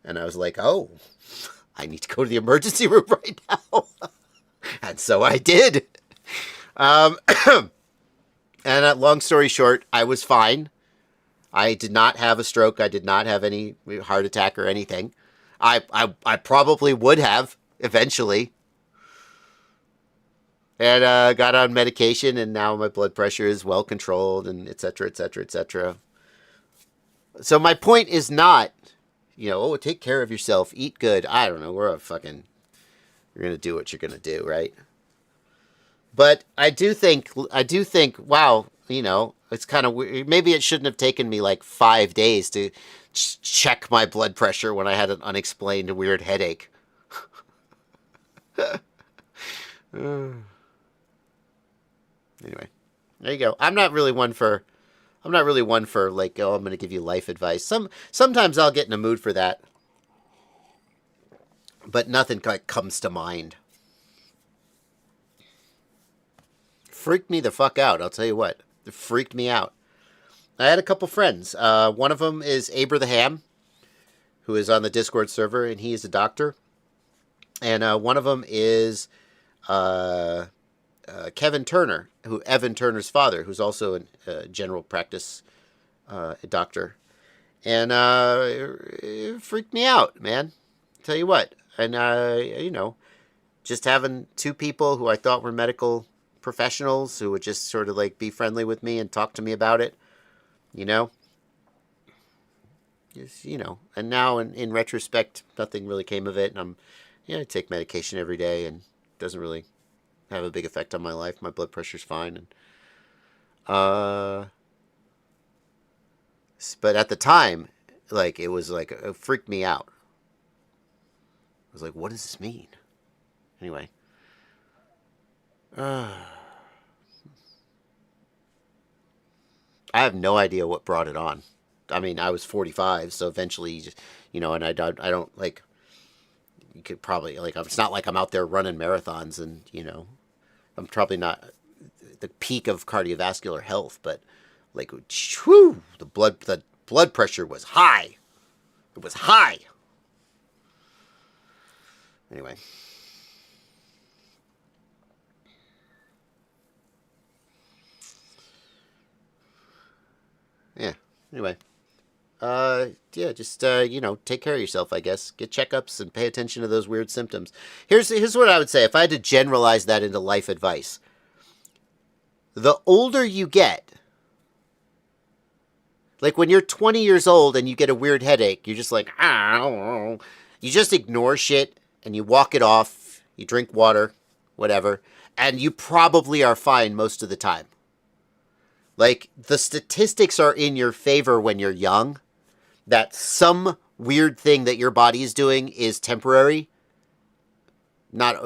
And I was like, oh, I need to go to the emergency room right now. And so I did. And long story short, I was fine. I did not have a stroke. I did not have any heart attack or anything. I probably would have eventually. And got on medication, and now my blood pressure is well controlled, and et cetera, et cetera, et cetera. So my point is not, take care of yourself, eat good. I don't know. You're going to do what you're going to do, right? But I do think, wow, it's kind of weird. Maybe it shouldn't have taken me like 5 days to check my blood pressure when I had an unexplained weird headache. Anyway, there you go. I'm not really one for like, oh, I'm going to give you life advice. Sometimes I'll get in a mood for that, but nothing comes to mind. Freaked me the fuck out. I'll tell you what. It freaked me out. I had a couple friends. One of them is Aber the Ham, who is on the Discord server, and he is a doctor. And one of them is Kevin Turner, Evan Turner's father, who's also a general practice doctor. And it freaked me out, man. Tell you what. And, just having two people who I thought were medical professionals who would just sort of like be friendly with me and talk to me about it, just, and now in retrospect, nothing really came of it. And I take medication every day, and it doesn't really have a big effect on my life. My blood pressure's fine. And, but at the time, like, it was like, it freaked me out. I was like, what does this mean? Anyway. I have no idea what brought it on. I mean, I was 45, so eventually, you know, and I don't like. You could probably like. It's not like I'm out there running marathons, and you know, I'm probably not the peak of cardiovascular health, but like, whew, the blood pressure was high. It was high. Anyway. Yeah. Anyway. Yeah, just, you know, take care of yourself, I guess. Get checkups and pay attention to those weird symptoms. Here's what I would say. If I had to generalize that into life advice. The older you get, like when you're 20 years old and you get a weird headache, you're just like, ah, you just ignore shit and you walk it off. You drink water, whatever. And you probably are fine most of the time. Like, the statistics are in your favor when you're young, that some weird thing that your body is doing is temporary. Not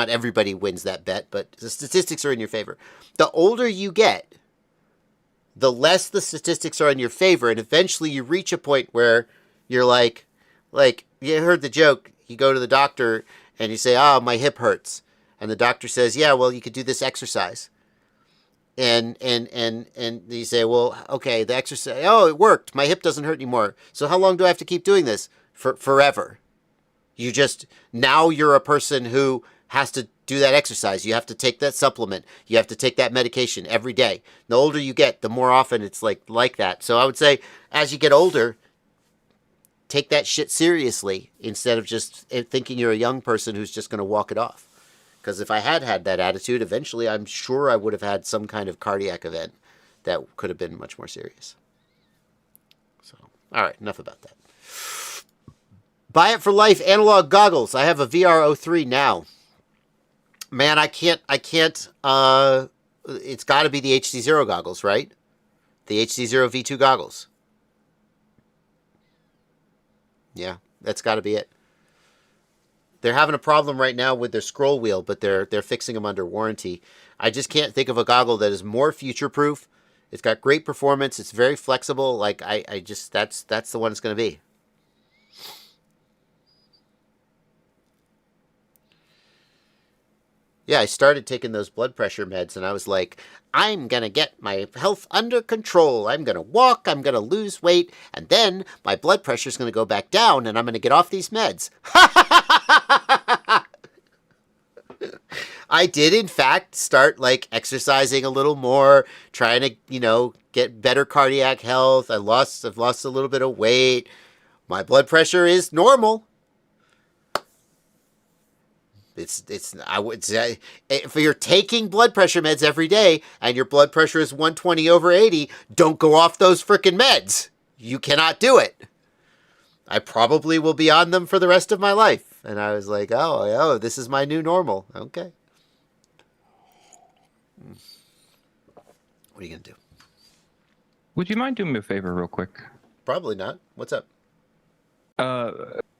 everybody wins that bet, but the statistics are in your favor. The older you get, the less the statistics are in your favor, and eventually you reach a point where you're like, you heard the joke, you go to the doctor and you say, oh, my hip hurts. And the doctor says, yeah, well, you could do this exercise. And you say, well, okay, the exercise, oh, it worked. My hip doesn't hurt anymore. So how long do I have to keep doing this? Forever. Now you're a person who has to do that exercise. You have to take that supplement. You have to take that medication every day. The older you get, the more often it's like that. So I would say, as you get older, take that shit seriously instead of just thinking you're a young person who's just going to walk it off. Because if I had that attitude, eventually I'm sure I would have had some kind of cardiac event that could have been much more serious. So, all right, enough about that. Buy it for life analog goggles. I have a VR03 now. Man, I can't, it's got to be the HDZero goggles, right? The HDZero V2 goggles. Yeah, that's got to be it. They're having a problem right now with their scroll wheel, but they're fixing them under warranty. I just can't think of a goggle that is more future-proof. It's got great performance. It's very flexible. Like that's the one it's going to be. Yeah, I started taking those blood pressure meds, and I was like, I'm going to get my health under control. I'm going to walk, I'm going to lose weight, and then my blood pressure is going to go back down, and I'm going to get off these meds. I did, in fact, start, exercising a little more, trying to, get better cardiac health. I've lost a little bit of weight. My blood pressure is normal. I would say, if you're taking blood pressure meds every day and your blood pressure is 120/80, don't go off those frickin' meds. You cannot do it. I probably will be on them for the rest of my life. And I was like, oh, this is my new normal. Okay. What are you going to do? Would you mind doing me a favor real quick? Probably not. What's up?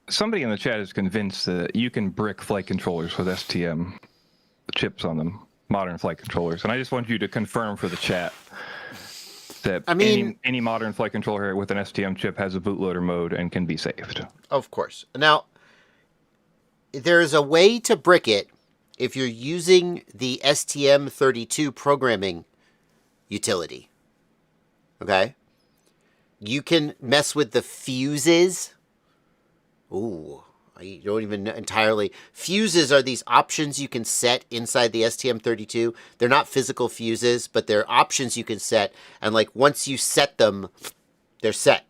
Somebody in the chat is convinced that you can brick flight controllers with STM chips on them, modern flight controllers. And I just want you to confirm for the chat that any modern flight controller with an STM chip has a bootloader mode and can be saved. Of course. Now, there's a way to brick it if you're using the STM32 programming utility. Okay? You can mess with the fuses. Ooh, I don't even entirely. Fuses are these options you can set inside the STM32. They're not physical fuses, but they're options you can set. And once you set them, they're set.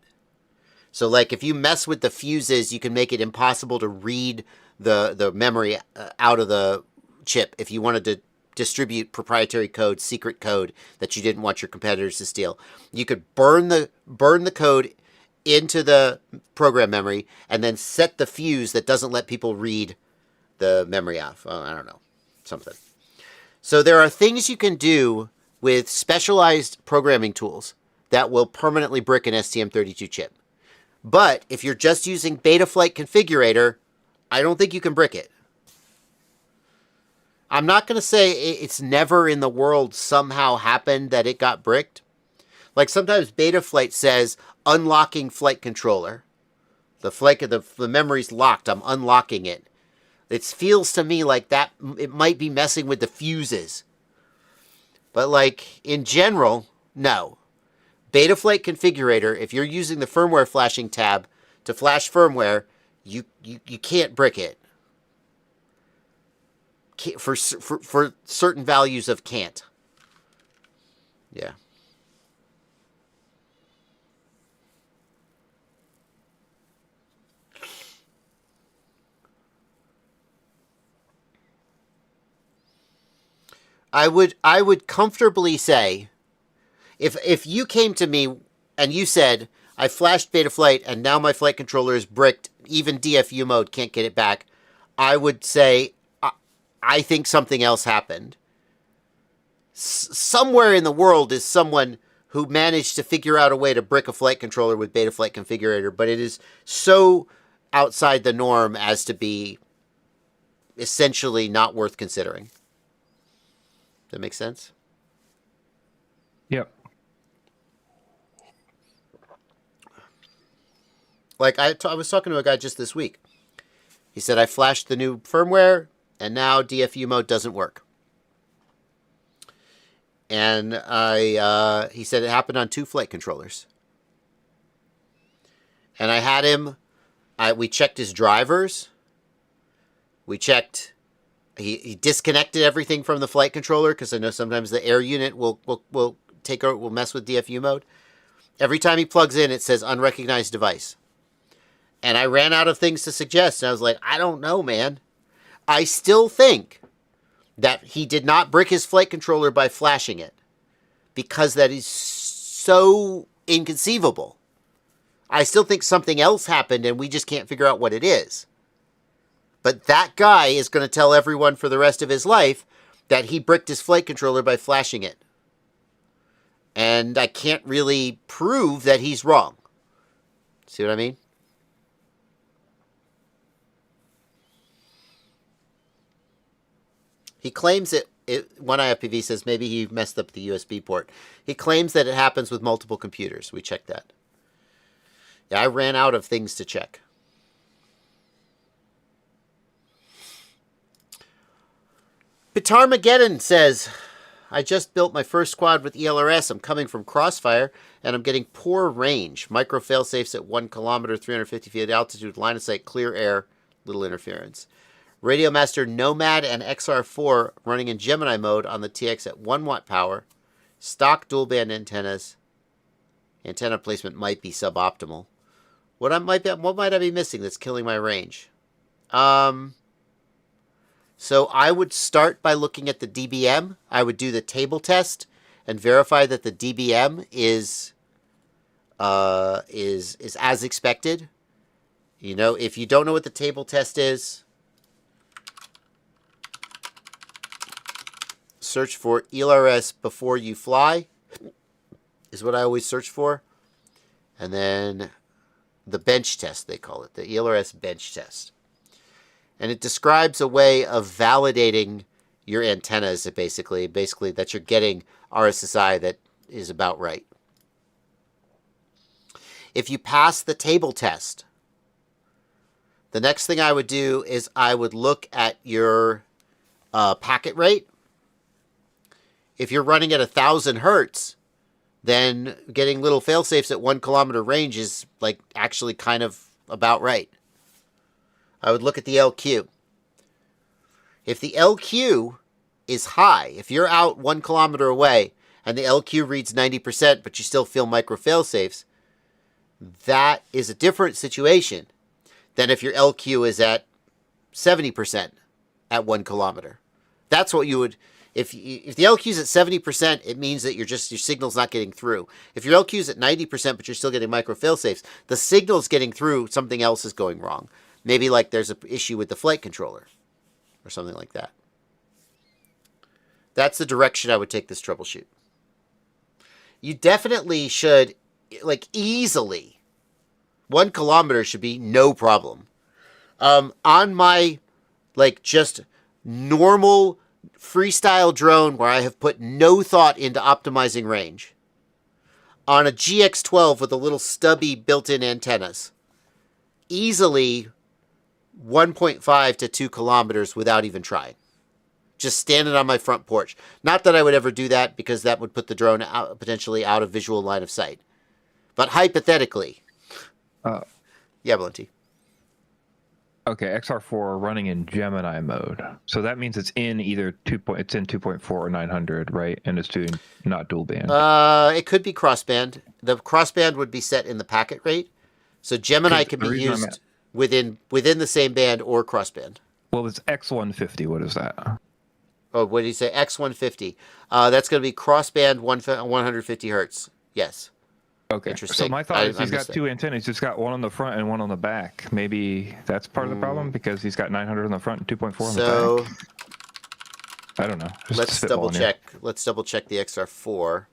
So if you mess with the fuses, you can make it impossible to read the memory out of the chip if you wanted to distribute proprietary code, secret code that you didn't want your competitors to steal. You could burn the code into the program memory and then set the fuse that doesn't let people read the memory off. Oh, I don't know. Something. So there are things you can do with specialized programming tools that will permanently brick an STM32 chip. But if you're just using Betaflight Configurator, I don't think you can brick it. I'm not going to say it's never in the world somehow happened that it got bricked. Like sometimes Betaflight says, unlocking flight controller. The memory's locked. I'm unlocking it. It feels to me like that it might be messing with the fuses. But like in general, no. Betaflight configurator, if you're using the firmware flashing tab to flash firmware, you can't brick it. For certain values of can't. Yeah. I would comfortably say, if you came to me and you said, I flashed Betaflight and now my flight controller is bricked, even DFU mode can't get it back, I would say, I think something else happened. Somewhere in the world is someone who managed to figure out a way to brick a flight controller with Betaflight configurator, but it is so outside the norm as to be essentially not worth considering. That makes sense? Yep. Like I was talking to a guy just this week. He said, I flashed the new firmware, and now DFU mode doesn't work. And he said it happened on 2 flight controllers. And I had him, we checked his drivers. We checked, he disconnected everything from the flight controller, because I know sometimes the air unit will mess with DFU mode. Every time he plugs in, it says unrecognized device. And I ran out of things to suggest, and I was like, I don't know, man. I still think that he did not brick his flight controller by flashing it, because that is so inconceivable. I still think something else happened and we just can't figure out what it is. But that guy is going to tell everyone for the rest of his life that he bricked his flight controller by flashing it. And I can't really prove that he's wrong. See what I mean? He claims that one IFPV says maybe he messed up the USB port. He claims that it happens with multiple computers. We checked that. Yeah, I ran out of things to check. Bitarmageddon says, I just built my first squad with ELRS. I'm coming from Crossfire, and I'm getting poor range. Micro failsafes at 1 kilometer, 350 feet altitude, line of sight, clear air, little interference. Radio Master Nomad and XR4 running in Gemini mode on the TX at 1 watt power. Stock dual band antennas. Antenna placement might be suboptimal. What might I be missing that's killing my range? So I would start by looking at the DBM. I would do the table test and verify that the DBM is as expected. You know, if you don't know what the table test is, search for ELRS before you fly is what I always search for. And then the bench test, they call it, the ELRS bench test. And it describes a way of validating your antennas, basically that you're getting RSSI that is about right. If you pass the table test, the next thing I would do is I would look at your packet rate. If you're running at 1,000 hertz, then getting little failsafes at 1 kilometer range is like actually kind of about right. I would look at the LQ. If the LQ is high, if you're out 1 kilometer away and the LQ reads 90%, but you still feel micro failsafes, that is a different situation than if your LQ is at 70% at 1 kilometer. That's what you would. If the LQ is at 70%, it means that your signal's not getting through. If your LQ is at 90%, but you're still getting micro failsafes, the signal's getting through, something else is going wrong. Maybe like there's an issue with the flight controller or something like that. That's the direction I would take this troubleshoot. You definitely should, like easily, 1 kilometer should be no problem. On my, like just normal freestyle drone where I have put no thought into optimizing range on a GX12 with a little stubby built-in antennas, easily 1.5 to 2 kilometers without even trying. Just standing on my front porch. Not that I would ever do that, because that would put the drone potentially out of visual line of sight. But hypothetically. Yeah, Blunty. Okay, XR4 running in Gemini mode. So that means it's in either it's in 2.4 or 900, right? And it's doing not dual band. It could be crossband. The crossband would be set in the packet rate. So Gemini can be used within the same band or crossband. Well, it's X150. What is that? Oh, what did he say? X150. That's going to be crossband 150 hertz. Yes. Okay. Interesting. So my thought is he's got two antennas. He's got one on the front and one on the back. Maybe that's part of the problem, because he's got 900 on the front and 2.4 on the back. I don't know. Let's double check. Let's double check the XR4.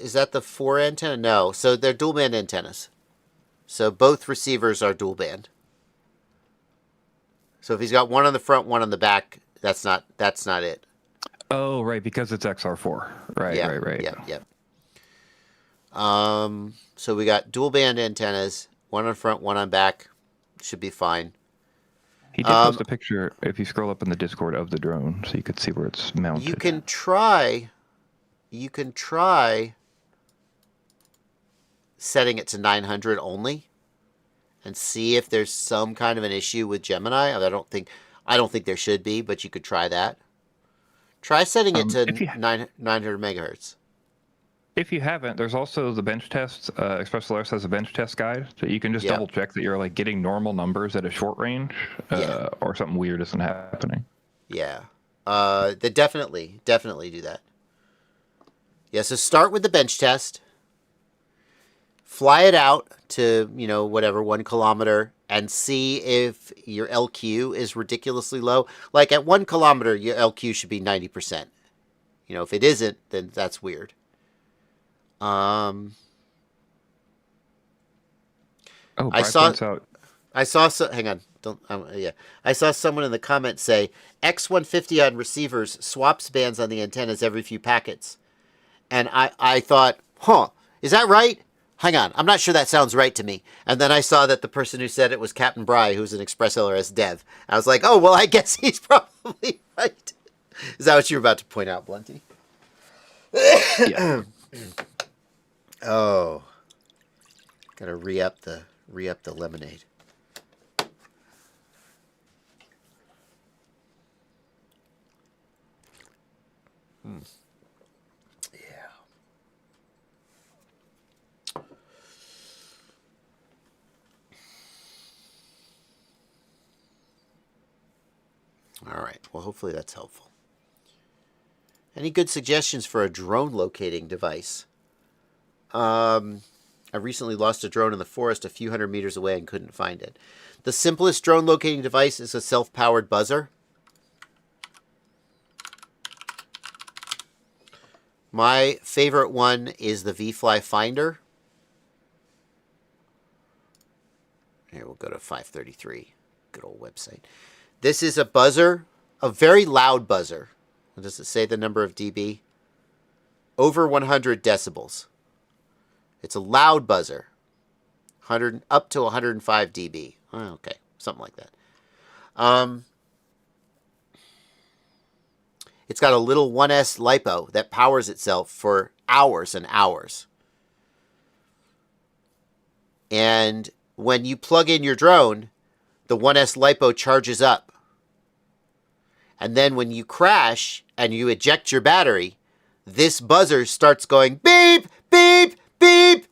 Is that the 4 antenna? No. So they're dual band antennas. So both receivers are dual band. So if he's got one on the front, one on the back, that's not it. Oh, right, because it's XR4. Right, yeah, right. Yeah. So we got dual band antennas, one on front, one on back. Should be fine. He did post a picture, if you scroll up in the Discord, of the drone, so you could see where it's mounted. You can try setting it to 900 only and see if there's some kind of an issue with Gemini. I don't think there should be, but you could try that. Try setting it to 900 megahertz. If you haven't, there's also the bench test. ExpressLRS has a bench test guide, so you can just double check that you're like getting normal numbers at a short range, or something weird isn't happening. Yeah. They definitely do that. Yeah, so start with the bench test. Fly it out to, 1 kilometer, and see if your LQ is ridiculously low. Like at 1 kilometer, your LQ should be 90%. If it isn't, then that's weird. I saw someone in the comments say X150 on receivers swaps bands on the antennas every few packets. And I thought, is that right? Hang on, I'm not sure that sounds right to me. And then I saw that the person who said it was Captain Bry, who's an ExpressLRS dev. I was like, oh, well, I guess he's probably right. Is that what you were about to point out, Blunty? Yeah. Oh, gotta re-up the lemonade. Yeah. All right. Well, hopefully that's helpful. Any good suggestions for a drone locating device? I recently lost a drone in the forest a few hundred meters away and couldn't find it. The simplest drone locating device is a self-powered buzzer. My favorite one is the VFly Finder. Here, we'll go to 533. Good old website. This is a buzzer, a very loud buzzer. Does it say the number of dB? Over 100 decibels. It's a loud buzzer. Up to 105 dB. Oh, okay, something like that. It's got a little 1S LiPo that powers itself for hours and hours. And when you plug in your drone, the 1S LiPo charges up. And then when you crash and you eject your battery, this buzzer starts going beep, beep, beep.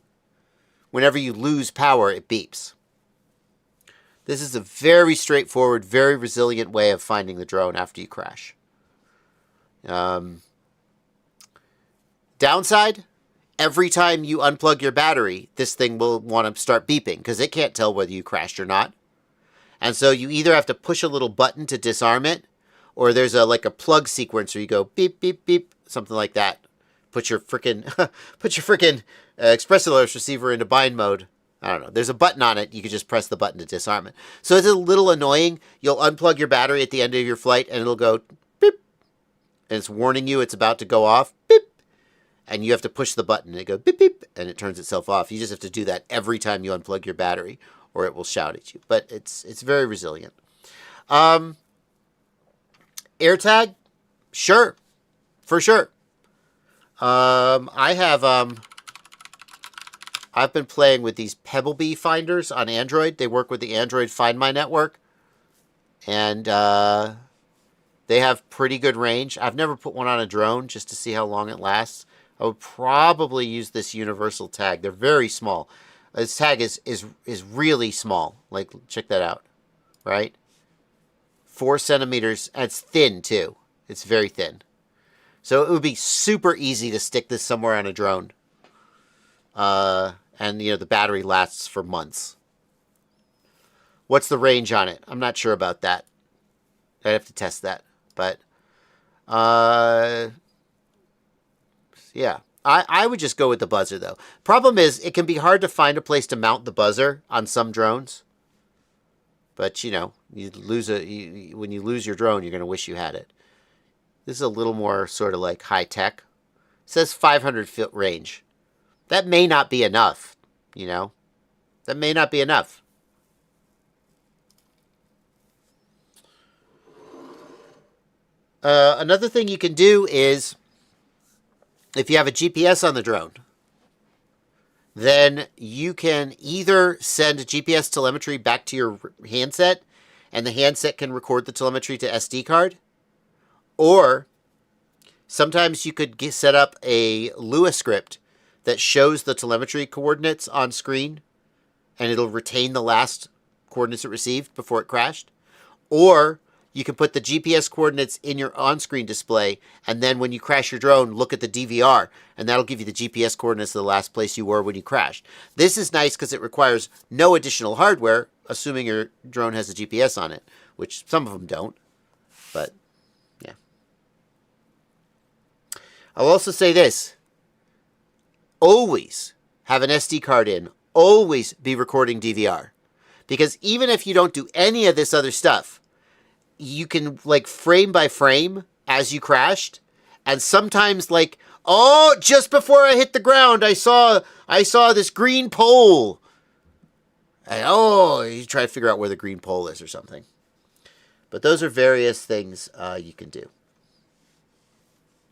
Whenever you lose power, it beeps. This is a very straightforward, very resilient way of finding the drone after you crash. Downside, every time you unplug your battery, this thing will want to start beeping because it can't tell whether you crashed or not. And so you either have to push a little button to disarm it, or there's a plug sequence where you go beep, beep, beep, something like that. Put your frickin' ExpressLRS receiver into bind mode. I don't know. There's a button on it. You can just press the button to disarm it. So it's a little annoying. You'll unplug your battery at the end of your flight, and it'll go and it's warning you it's about to go off, beep, and you have to push the button, and it goes beep, beep, and it turns itself off. You just have to do that every time you unplug your battery, or it will shout at you. But it's very resilient. AirTag, sure, for sure. I've been playing with these Pebblebee finders on Android. They work with the Android Find My network, and they have pretty good range. I've never put one on a drone just to see how long it lasts. I would probably use this universal tag. They're very small. This tag is really small. Like, check that out, right? 4 centimeters, and it's thin too. It's very thin. So it would be super easy to stick this somewhere on a drone. And, you know, the battery lasts for months. What's the range on it? I'm not sure about that. I'd have to test that. But, yeah. I would just go with the buzzer, though. Problem is, it can be hard to find a place to mount the buzzer on some drones. But, you know, when you lose your drone, you're going to wish you had it. This is a little more sort of like high-tech. It says 500-foot range. That may not be enough, you know. That may not be enough. Another thing you can do is, if you have a GPS on the drone, then you can either send GPS telemetry back to your handset, and the handset can record the telemetry to SD card, or sometimes you could set up a Lua script that shows the telemetry coordinates on screen, and it'll retain the last coordinates it received before it crashed. Or you can put the GPS coordinates in your on-screen display, and then when you crash your drone, look at the DVR, and that'll give you the GPS coordinates of the last place you were when you crashed. This is nice because it requires no additional hardware, assuming your drone has a GPS on it, which some of them don't. But, yeah. I'll also say this. Always have an SD card in. Always be recording DVR. Because even if you don't do any of this other stuff, you can, like, frame by frame as you crashed. And sometimes, like, oh, just before I hit the ground, I saw this green pole. And, oh, you try to figure out where the green pole is or something. But those are various things you can do.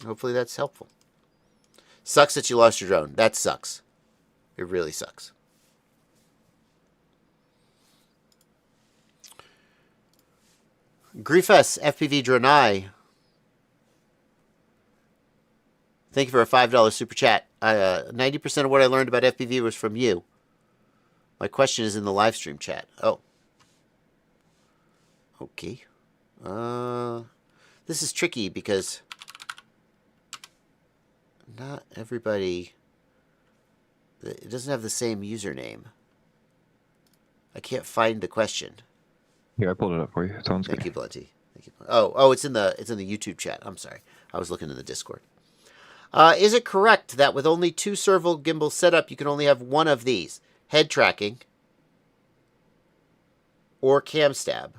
Hopefully that's helpful. Sucks that you lost your drone. That sucks. It really sucks. Griefus FPV Dronai. Thank you for a $5 super chat. 90% of what I learned about FPV was from you. My question is in the live stream chat. Oh. Okay. This is tricky because not everybody, it doesn't have the same username. I can't find the question. Here, I pulled it up for you. It's on screen. Thank you, Blunty. Thank you. Oh, it's in the YouTube chat. I'm sorry. I was looking in the Discord. Is it correct that with only 2 servo gimbal setup, you can only have one of these? Head tracking or cam stab?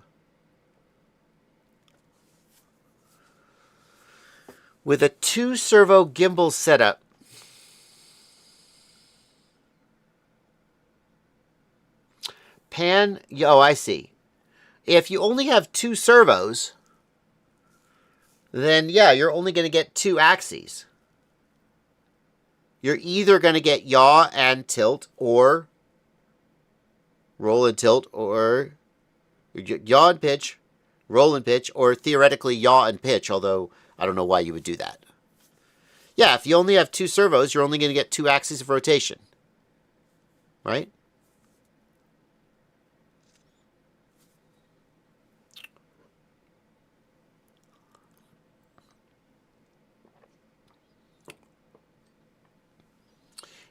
With a 2 servo gimbal setup, oh, I see. If you only have 2 servos, then yeah, you're only going to get 2 axes. You're either going to get yaw and tilt, or roll and tilt, or yaw and pitch, roll and pitch, or theoretically yaw and pitch, although I don't know why you would do that. Yeah, if you only have 2 servos, you're only going to get 2 axes of rotation. Right?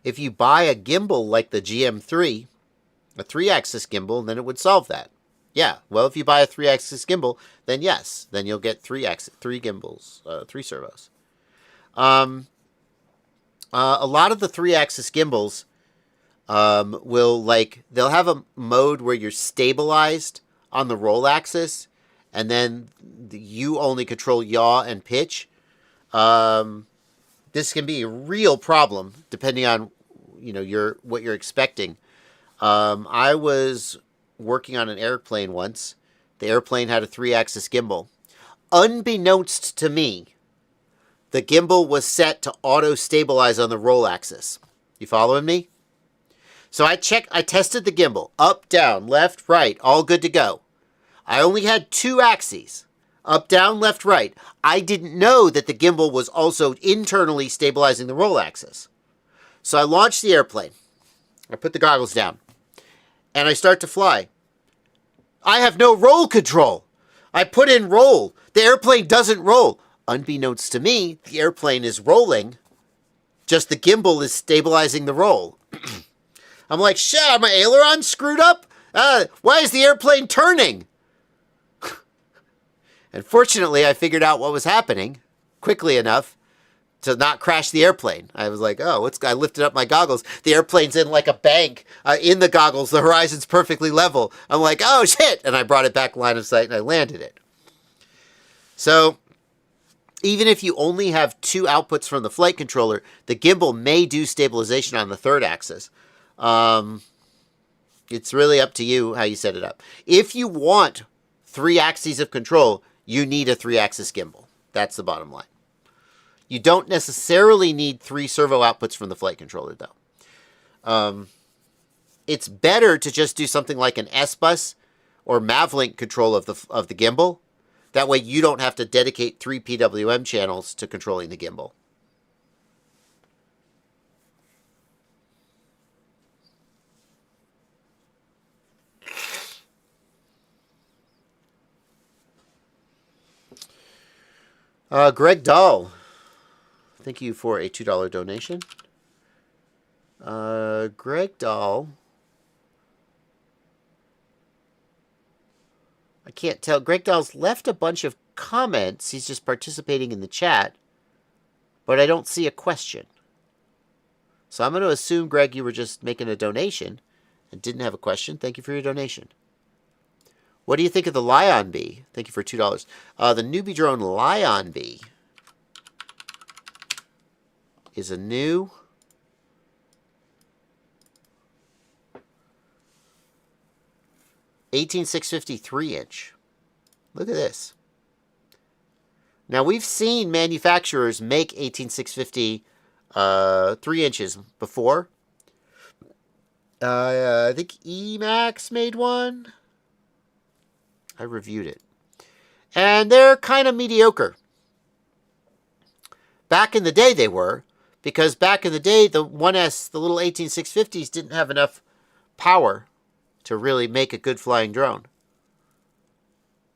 If you buy a gimbal like the GM3, a 3-axis gimbal, then it would solve that. Yeah, well, if you buy a 3-axis gimbal, then yes, then you'll get 3 gimbals, 3 servos. A lot of the 3-axis gimbals will, like, they'll have a mode where you're stabilized on the roll axis, and then you only control yaw and pitch. this can be a real problem depending on, you know, what you're expecting. I was working on an airplane once. The airplane had a 3-axis gimbal. Unbeknownst to me, the gimbal was set to auto-stabilize on the roll axis. You following me? So I tested the gimbal. Up, down, left, right, all good to go. I only had 2 axes. Up, down, left, right. I didn't know that the gimbal was also internally stabilizing the roll axis. So I launched the airplane. I put the goggles down. And I start to fly. I have no roll control. I put in roll. The airplane doesn't roll. Unbeknownst to me, the airplane is rolling. Just the gimbal is stabilizing the roll. I'm like, shit, are my ailerons screwed up? Why is the airplane turning? And fortunately, I figured out what was happening quickly enough to not crash the airplane. I was like, oh, I lifted up my goggles. The airplane's in like a bank in the goggles. The horizon's perfectly level. I'm like, oh, shit. And I brought it back line of sight and I landed it. So even if you only have 2 outputs from the flight controller, the gimbal may do stabilization on the 3rd axis. It's really up to you how you set it up. If you want 3 axes of control, you need a 3-axis gimbal. That's the bottom line. You don't necessarily need 3 servo outputs from the flight controller, though. It's better to just do something like an S-bus or Mavlink control of the gimbal. That way you don't have to dedicate 3 PWM channels to controlling the gimbal. Greg Dahl, thank you for a $2 donation. Greg Dahl, I can't tell. Greg Dahl's left a bunch of comments. He's just participating in the chat, but I don't see a question. So I'm going to assume, Greg, you were just making a donation and didn't have a question. Thank you for your donation. What do you think of the LionBee? Thank you for $2. The newbie drone LionBee is a new 18650 3-inch. Look at this. Now we've seen manufacturers make 18650 3 inches before. I think Emax made one. I reviewed it. And they're kind of mediocre. Back in the day they were, because back in the day the 1S, the little 18650s didn't have enough power to really make a good flying drone.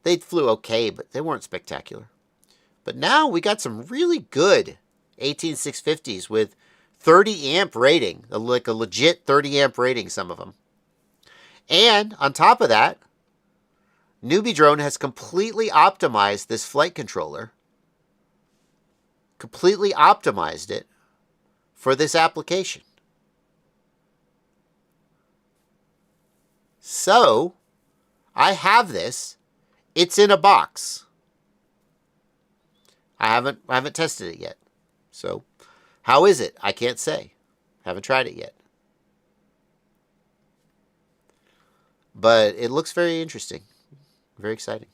They flew okay, but they weren't spectacular. But now we got some really good 18650s with 30 amp rating, like a legit 30 amp rating, some of them. And on top of that, Newbie Drone has completely optimized this flight controller. Completely optimized it for this application. So, I have this. It's in a box. I haven't tested it yet. So, how is it? I can't say. Haven't tried it yet. But it looks very interesting. Very exciting.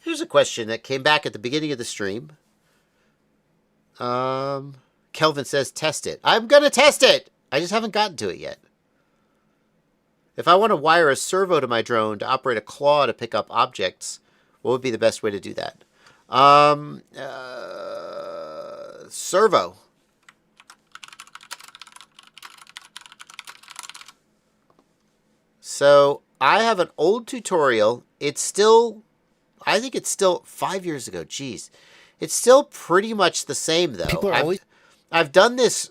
Here's a question that came back at the beginning of the stream. Kelvin says, test it. I'm going to test it! I just haven't gotten to it yet. If I want to wire a servo to my drone to operate a claw to pick up objects, what would be the best way to do that? Servo. So, I have an old tutorial. It's still, I think it's still 5 years ago. Jeez. It's still pretty much the same, though. I've done this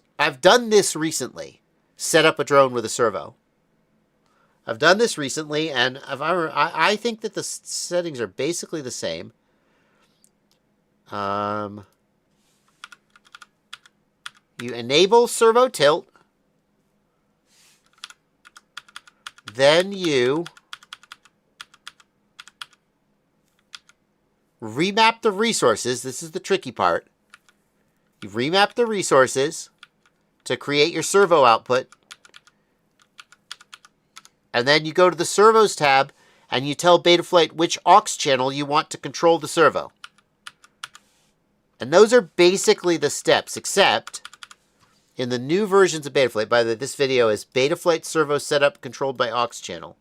recently. Set up a drone with a servo. I've done this recently, and I think that the settings are basically the same. You enable servo tilt. Then you remap the resources. This is the tricky part. You remap the resources to create your servo output. And then you go to the servos tab and you tell Betaflight which aux channel you want to control the servo. And those are basically the steps, except in the new versions of Betaflight. By the way, this video is Betaflight servo setup controlled by aux channel.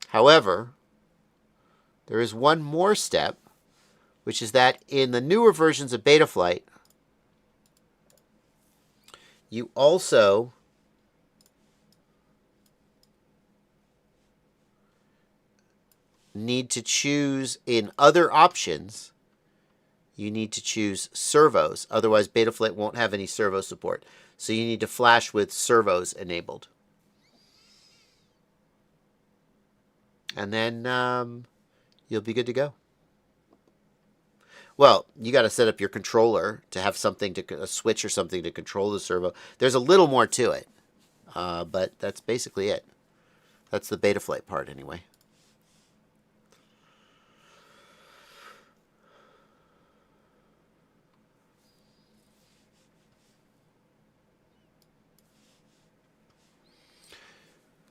However, there is one more step, which is that in the newer versions of Betaflight, you also need to choose in other options, you need to choose servos. Otherwise, Betaflight won't have any servo support. So you need to flash with servos enabled. And then you'll be good to go. Well, you got to set up your controller to have something a switch or something to control the servo. There's a little more to it, but that's basically it. That's the Betaflight part anyway.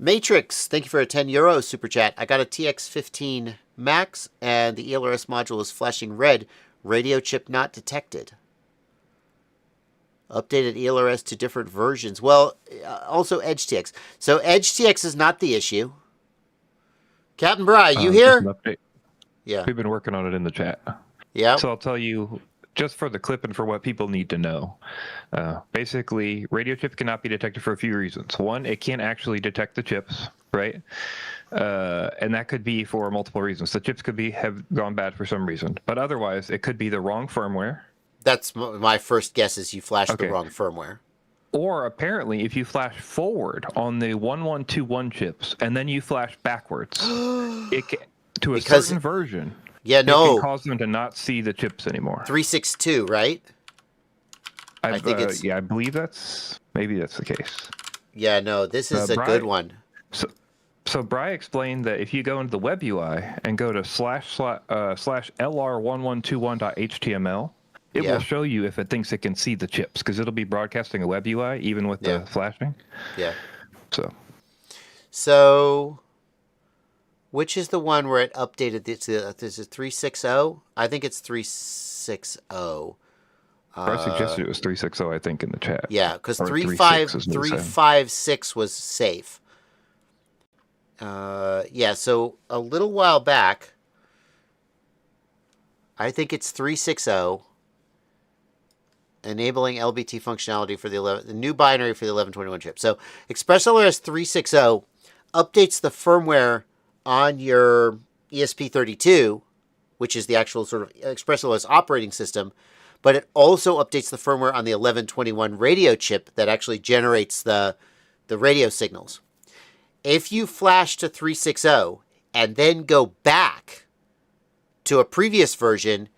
Matrix, thank you for a €10 super chat. I got a TX15 Max, and the ELRS module is flashing red. Radio chip not detected. Updated ELRS to different versions. Well, also EdgeTX. So EdgeTX is not the issue. Captain Bry, you here? Yeah. We've been working on it in the chat. Yeah. So I'll tell you, just for the clip and for what people need to know. Basically, radio chip cannot be detected for a few reasons. One, it can't actually detect the chips, right? And that could be for multiple reasons. The chips could have gone bad for some reason, but otherwise, it could be the wrong firmware. That's my first guess is you flashed the wrong firmware. Or apparently, if you flash forward on the 1121 chips and then you flash backwards, it can, to a certain version. Yeah, no. It can cause them to not see the chips anymore. 362, right? I think it's... Yeah, I believe maybe that's the case. Yeah, no, this is a good one. So Bry explained that if you go into the web UI and go to //LR1121.html, it will show you if it thinks it can see the chips, because it'll be broadcasting a web UI even with the flashing. Yeah. So which is the one where it updated? This is 360? I think it's 360. I suggested it was 360, I think, in the chat. Yeah, because 356 was safe. Yeah, so a little while back, I think it's 360, enabling LBT functionality for the new binary for the 1121 chip. So ExpressLRS 360 updates the firmware on your ESP32, which is the actual sort of ExpressLRS operating system, but it also updates the firmware on the 1121 radio chip that actually generates the radio signals. If you flash to 360 and then go back to a previous version,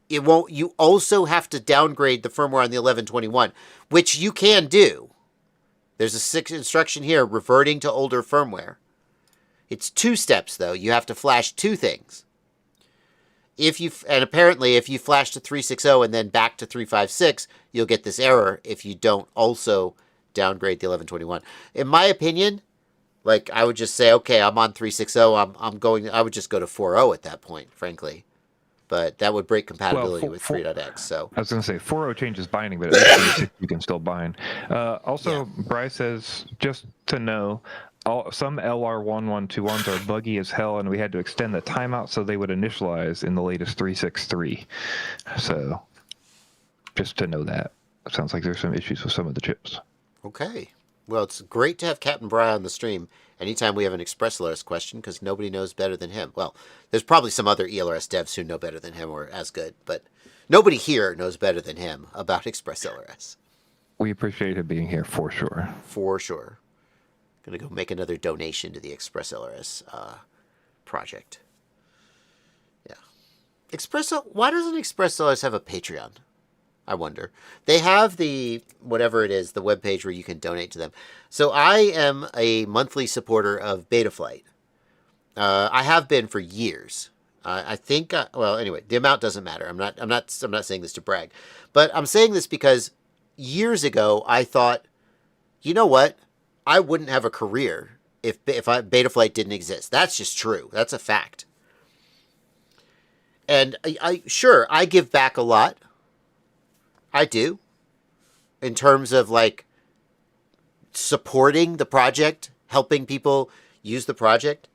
it won't. You also have to downgrade the firmware on the 1121, which you can do. There's a 6 instruction here, reverting to older firmware. It's 2 steps, though. You have to flash 2 things. And apparently, if you flash to 360 and then back to 356, you'll get this error if you don't also downgrade the 1121. In my opinion, like, I would just say, okay, I'm on 360. I would just go to 4.0 at that point, frankly. But that would break compatibility with 3.x. So I was going to say 4.0 changes binding, but at least you can still bind. Bryce says, just to know, some LR1121s are buggy as hell, and we had to extend the timeout so they would initialize in the latest 363. So just to know that. It sounds like there's some issues with some of the chips. Okay. Well, it's great to have Captain Bry on the stream anytime we have an ExpressLRS question, because nobody knows better than him. Well, there's probably some other ELRS devs who know better than him or as good, but nobody here knows better than him about ExpressLRS. We appreciate him being here for sure. For sure. Going to go make another donation to the ExpressLRS project. Yeah. Why doesn't ExpressLRS have a Patreon? I wonder. They have the, whatever it is, the webpage where you can donate to them. So I am a monthly supporter of Betaflight. I have been for years. I think, well, anyway, the amount doesn't matter. I'm not saying this to brag, but I'm saying this because years ago I thought, you know what? I wouldn't have a career if Betaflight didn't exist. That's just true. That's a fact. And sure, I give back a lot. I do. In terms of like supporting the project, helping people use the project.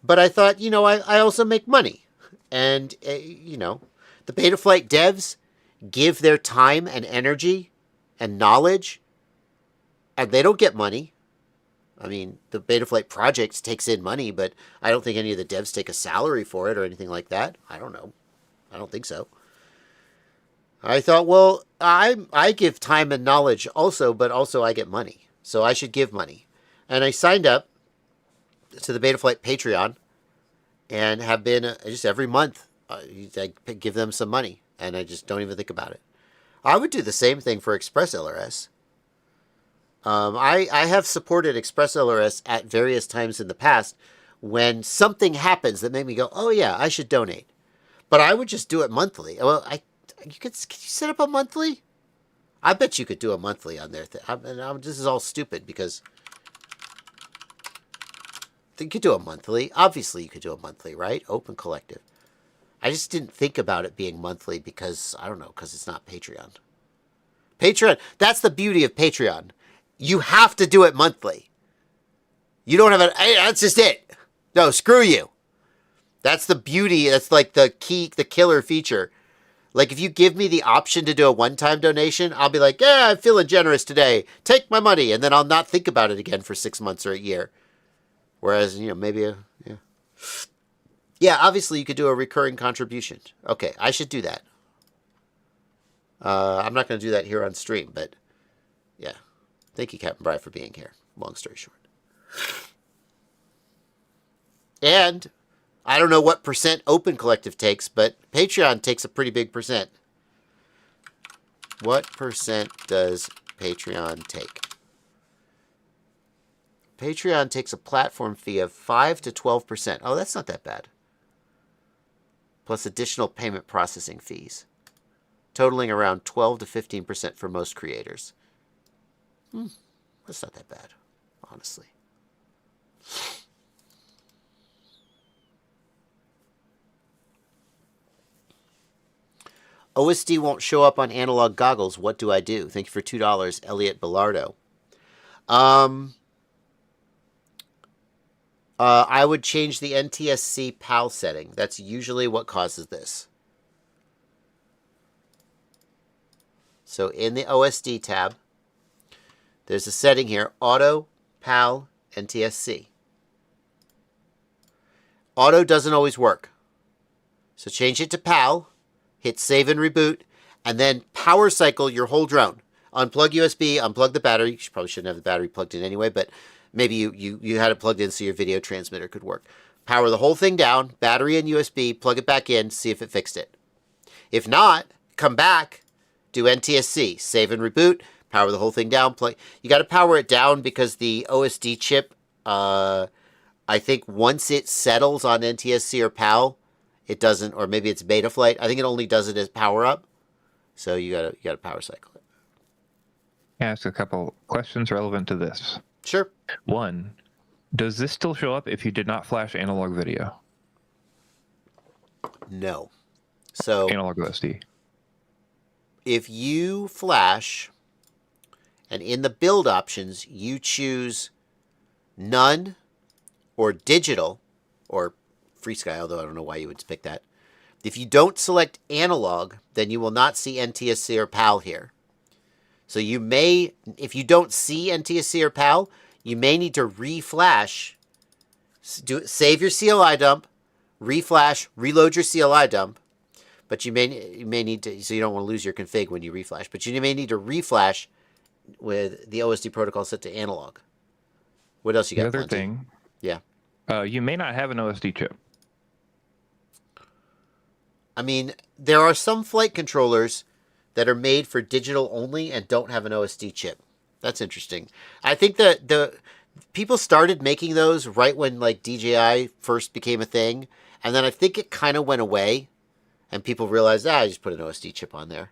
But I thought, you know, I also make money. And, you know, the Betaflight devs give their time and energy and knowledge, and they don't get money. I mean, the Betaflight project takes in money, but I don't think any of the devs take a salary for it or anything like that. I don't know. I don't think so. I thought, well, I give time and knowledge also, but also I get money. So I should give money. And I signed up to the Betaflight Patreon and have been just every month. I give them some money, and I just don't even think about it. I would do the same thing for Express LRS. I have supported Express LRS at various times in the past when something happens that made me go, oh yeah, I should donate. But I would just do it monthly. Well, could you set up a monthly? I bet you could do a monthly on there. This is all stupid because you could do a monthly. Obviously, you could do a monthly, right? Open Collective. I just didn't think about it being monthly because, I don't know, because it's not Patreon. Patreon, that's the beauty of Patreon. You have to do it monthly. You don't have that's just it. No, screw you. That's the beauty. That's like the killer feature. Like if you give me the option to do a one-time donation, I'll be like, yeah, I'm feeling generous today. Take my money. And then I'll not think about it again for 6 months or a year. Whereas, you know, maybe yeah, obviously you could do a recurring contribution. Okay, I should do that. I'm not going to do that here on stream, but yeah. Thank you, Captain Bry, for being here. Long story short. And I don't know what percent Open Collective takes, but Patreon takes a pretty big percent. What percent does Patreon take? Patreon takes a platform fee of 5 to 12%. Oh, that's not that bad. Plus additional payment processing fees, totaling around 12 to 15% for most creators. That's not that bad, honestly. OSD won't show up on analog goggles. What do I do? Thank you for $2, Elliot Bellardo. I would change the NTSC PAL setting. That's usually what causes this. So in the OSD tab, there's a setting here, Auto, PAL, NTSC. Auto doesn't always work. So change it to PAL, hit save and reboot, and then power cycle your whole drone. Unplug USB, unplug the battery. You probably shouldn't have the battery plugged in anyway, but maybe you had it plugged in so your video transmitter could work. Power the whole thing down, battery and USB, plug it back in, see if it fixed it. If not, come back, do NTSC, save and reboot, power the whole thing down. Plug. You got to power it down because the OSD chip, I think once it settles on NTSC or PAL, it doesn't, or maybe it's Betaflight. I think it only does it as power up. So you gotta power cycle it. Ask a couple questions relevant to this. Sure. One, does this still show up if you did not flash analog video? No. So analog OSD. If you flash, and in the build options, you choose none or digital or FreeSky, although I don't know why you would pick that. If you don't select analog, then you will not see NTSC or PAL here. So you may, if you don't see NTSC or PAL, you may need to reflash, save your CLI dump, reflash, reload your CLI dump, but you may need to, so you don't want to lose your config when you reflash, but you may need to reflash with the OSD protocol set to analog. What else you got? The other Blunty? thing, yeah, you may not have an OSD chip. I mean, there are some flight controllers that are made for digital only and don't have an OSD chip. That's interesting. I think that the people started making those right when like DJI first became a thing, and then I think it kind of went away, and people realized, I just put an OSD chip on there.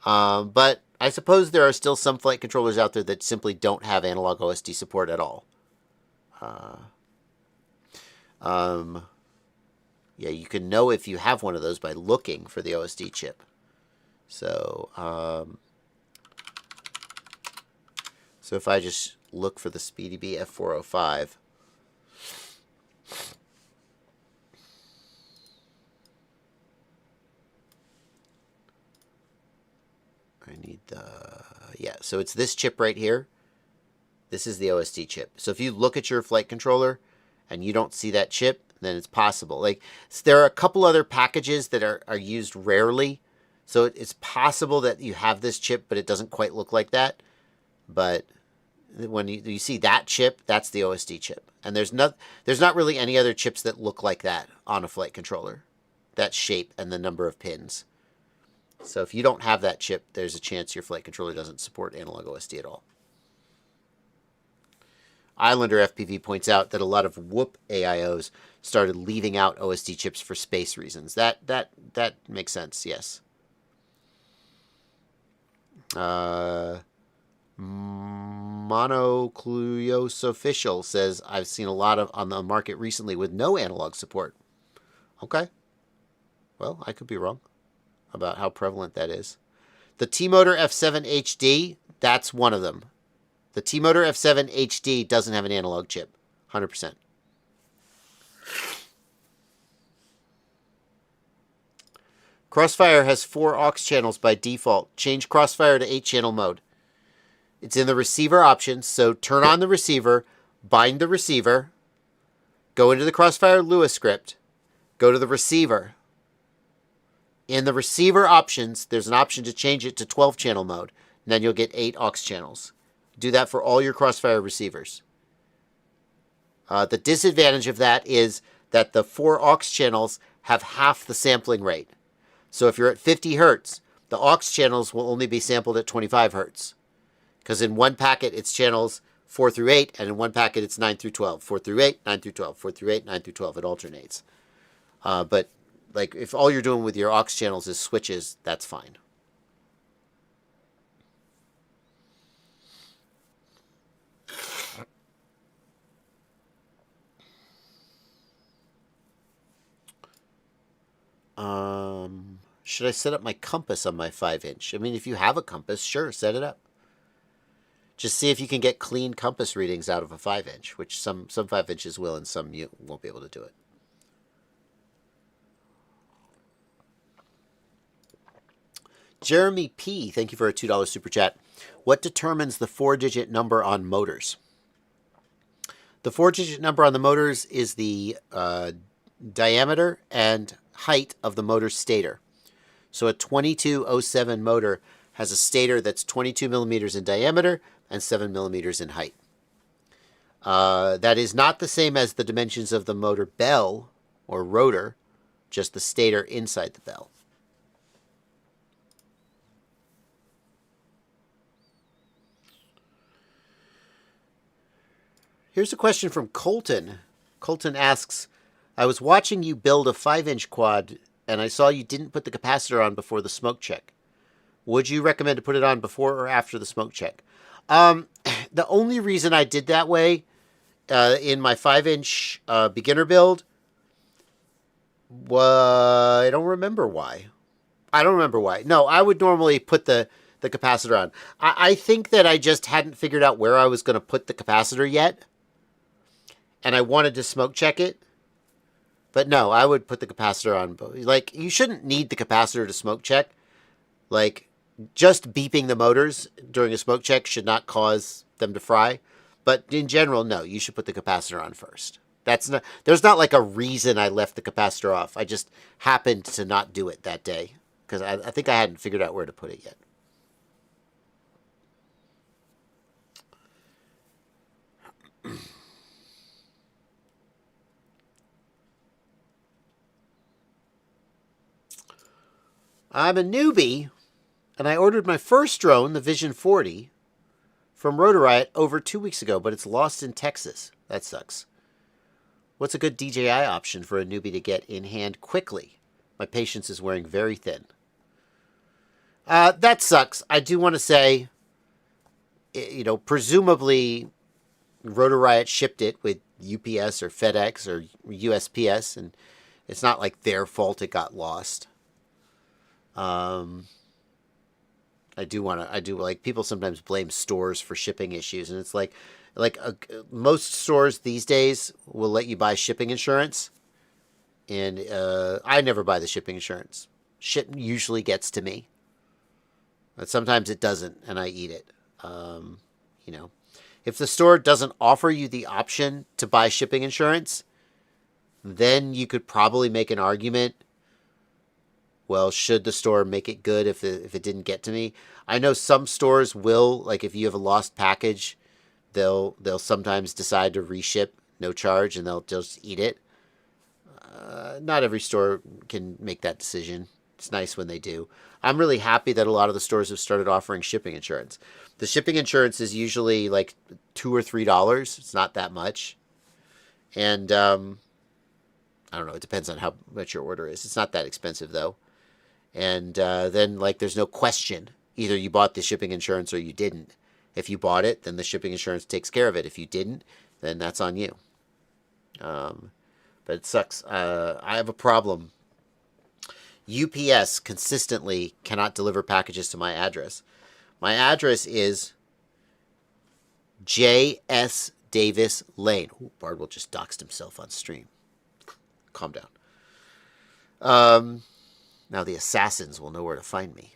But I suppose there are still some flight controllers out there that simply don't have analog OSD support at all. Yeah, you can know if you have one of those by looking for the OSD chip. So, so if I just look for the SpeedyBee F405, I need the, yeah, so it's this chip right here. This is the OSD chip. So if you look at your flight controller and you don't see that chip, then it's possible. Like, there are a couple other packages that are used rarely. So it's possible that you have this chip, but it doesn't quite look like that. But when you see that chip, that's the OSD chip. And there's not really any other chips that look like that on a flight controller. That shape and the number of pins. So if you don't have that chip, there's a chance your flight controller doesn't support analog OSD at all. Islander FPV points out that a lot of Whoop AIOs started leaving out OSD chips for space reasons. That makes sense, yes. Monocluios Official says, I've seen a lot of on the market recently with no analog support. Okay. Well, I could be wrong about how prevalent that is. The T-Motor F7 HD, that's one of them. The T-Motor F7 HD doesn't have an analog chip. 100%. Crossfire has 4 aux channels by default. Change Crossfire to 8-channel mode. It's in the receiver options, so turn on the receiver, bind the receiver, go into the Crossfire Lua script, go to the receiver. In the receiver options, there's an option to change it to 12-channel mode, and then you'll get 8 aux channels. Do that for all your Crossfire receivers. The disadvantage of that is that the 4 aux channels have half the sampling rate. So if you're at 50 hertz, the aux channels will only be sampled at 25 hertz. Because in one packet, it's channels 4 through 8, and in one packet, it's 9 through 12. 4 through 8, 9 through 12. 4 through 8, 9 through 12. It alternates. But like if all you're doing with your aux channels is switches, that's fine. Should I set up my compass on my 5-inch? I mean, if you have a compass, sure, set it up. Just see if you can get clean compass readings out of a 5-inch, which some 5-inches will and some you won't be able to do it. Jeremy P., thank you for a $2 super chat. What determines the 4-digit number on motors? The 4-digit number on the motors is the diameter and height of the motor stator. So a 2207 motor has a stator that's 22 millimeters in diameter and 7 millimeters in height. That is not the same as the dimensions of the motor bell or rotor, just the stator inside the bell. Here's a question from Colton. Colton asks, I was watching you build a 5-inch quad, and I saw you didn't put the capacitor on before the smoke check. Would you recommend to put it on before or after the smoke check? The only reason I did that way in my 5-inch beginner build, I don't remember why. No, I would normally put the capacitor on. I think that I just hadn't figured out where I was going to put the capacitor yet, and I wanted to smoke check it. But no, I would put the capacitor on. Like, you shouldn't need the capacitor to smoke check. Like, just beeping the motors during a smoke check should not cause them to fry. But in general, no, you should put the capacitor on first. There's not like a reason I left the capacitor off. I just happened to not do it that day because I think I hadn't figured out where to put it yet. I'm a newbie. And I ordered my first drone, the Vision 40, from Rotor Riot over 2 weeks ago, but it's lost in Texas. That sucks. What's a good DJI option for a newbie to get in hand quickly? My patience is wearing very thin. That sucks. I do want to say, you know, presumably Rotor Riot shipped it with UPS or FedEx or USPS, and it's not like their fault it got lost. People sometimes blame stores for shipping issues, and it's like most stores these days will let you buy shipping insurance, and I never buy the shipping insurance. Shit usually gets to me, but sometimes it doesn't, and I eat it. You know, if the store doesn't offer you the option to buy shipping insurance, then you could probably make an argument. Well, should the store make it good if it didn't get to me? I know some stores will, like if you have a lost package, they'll sometimes decide to reship, no charge, and they'll just eat it. Not every store can make that decision. It's nice when they do. I'm really happy that a lot of the stores have started offering shipping insurance. The shipping insurance is usually like $2 or $3. It's not that much. And I don't know. It depends on how much your order is. It's not that expensive, though. And then, like, there's no question. Either you bought the shipping insurance or you didn't. If you bought it, then the shipping insurance takes care of it. If you didn't, then that's on you. But it sucks. I have a problem. UPS consistently cannot deliver packages to my address. My address is J.S. Davis Lane. Ooh, Bardwell just doxed himself on stream. Calm down. Now the assassins will know where to find me.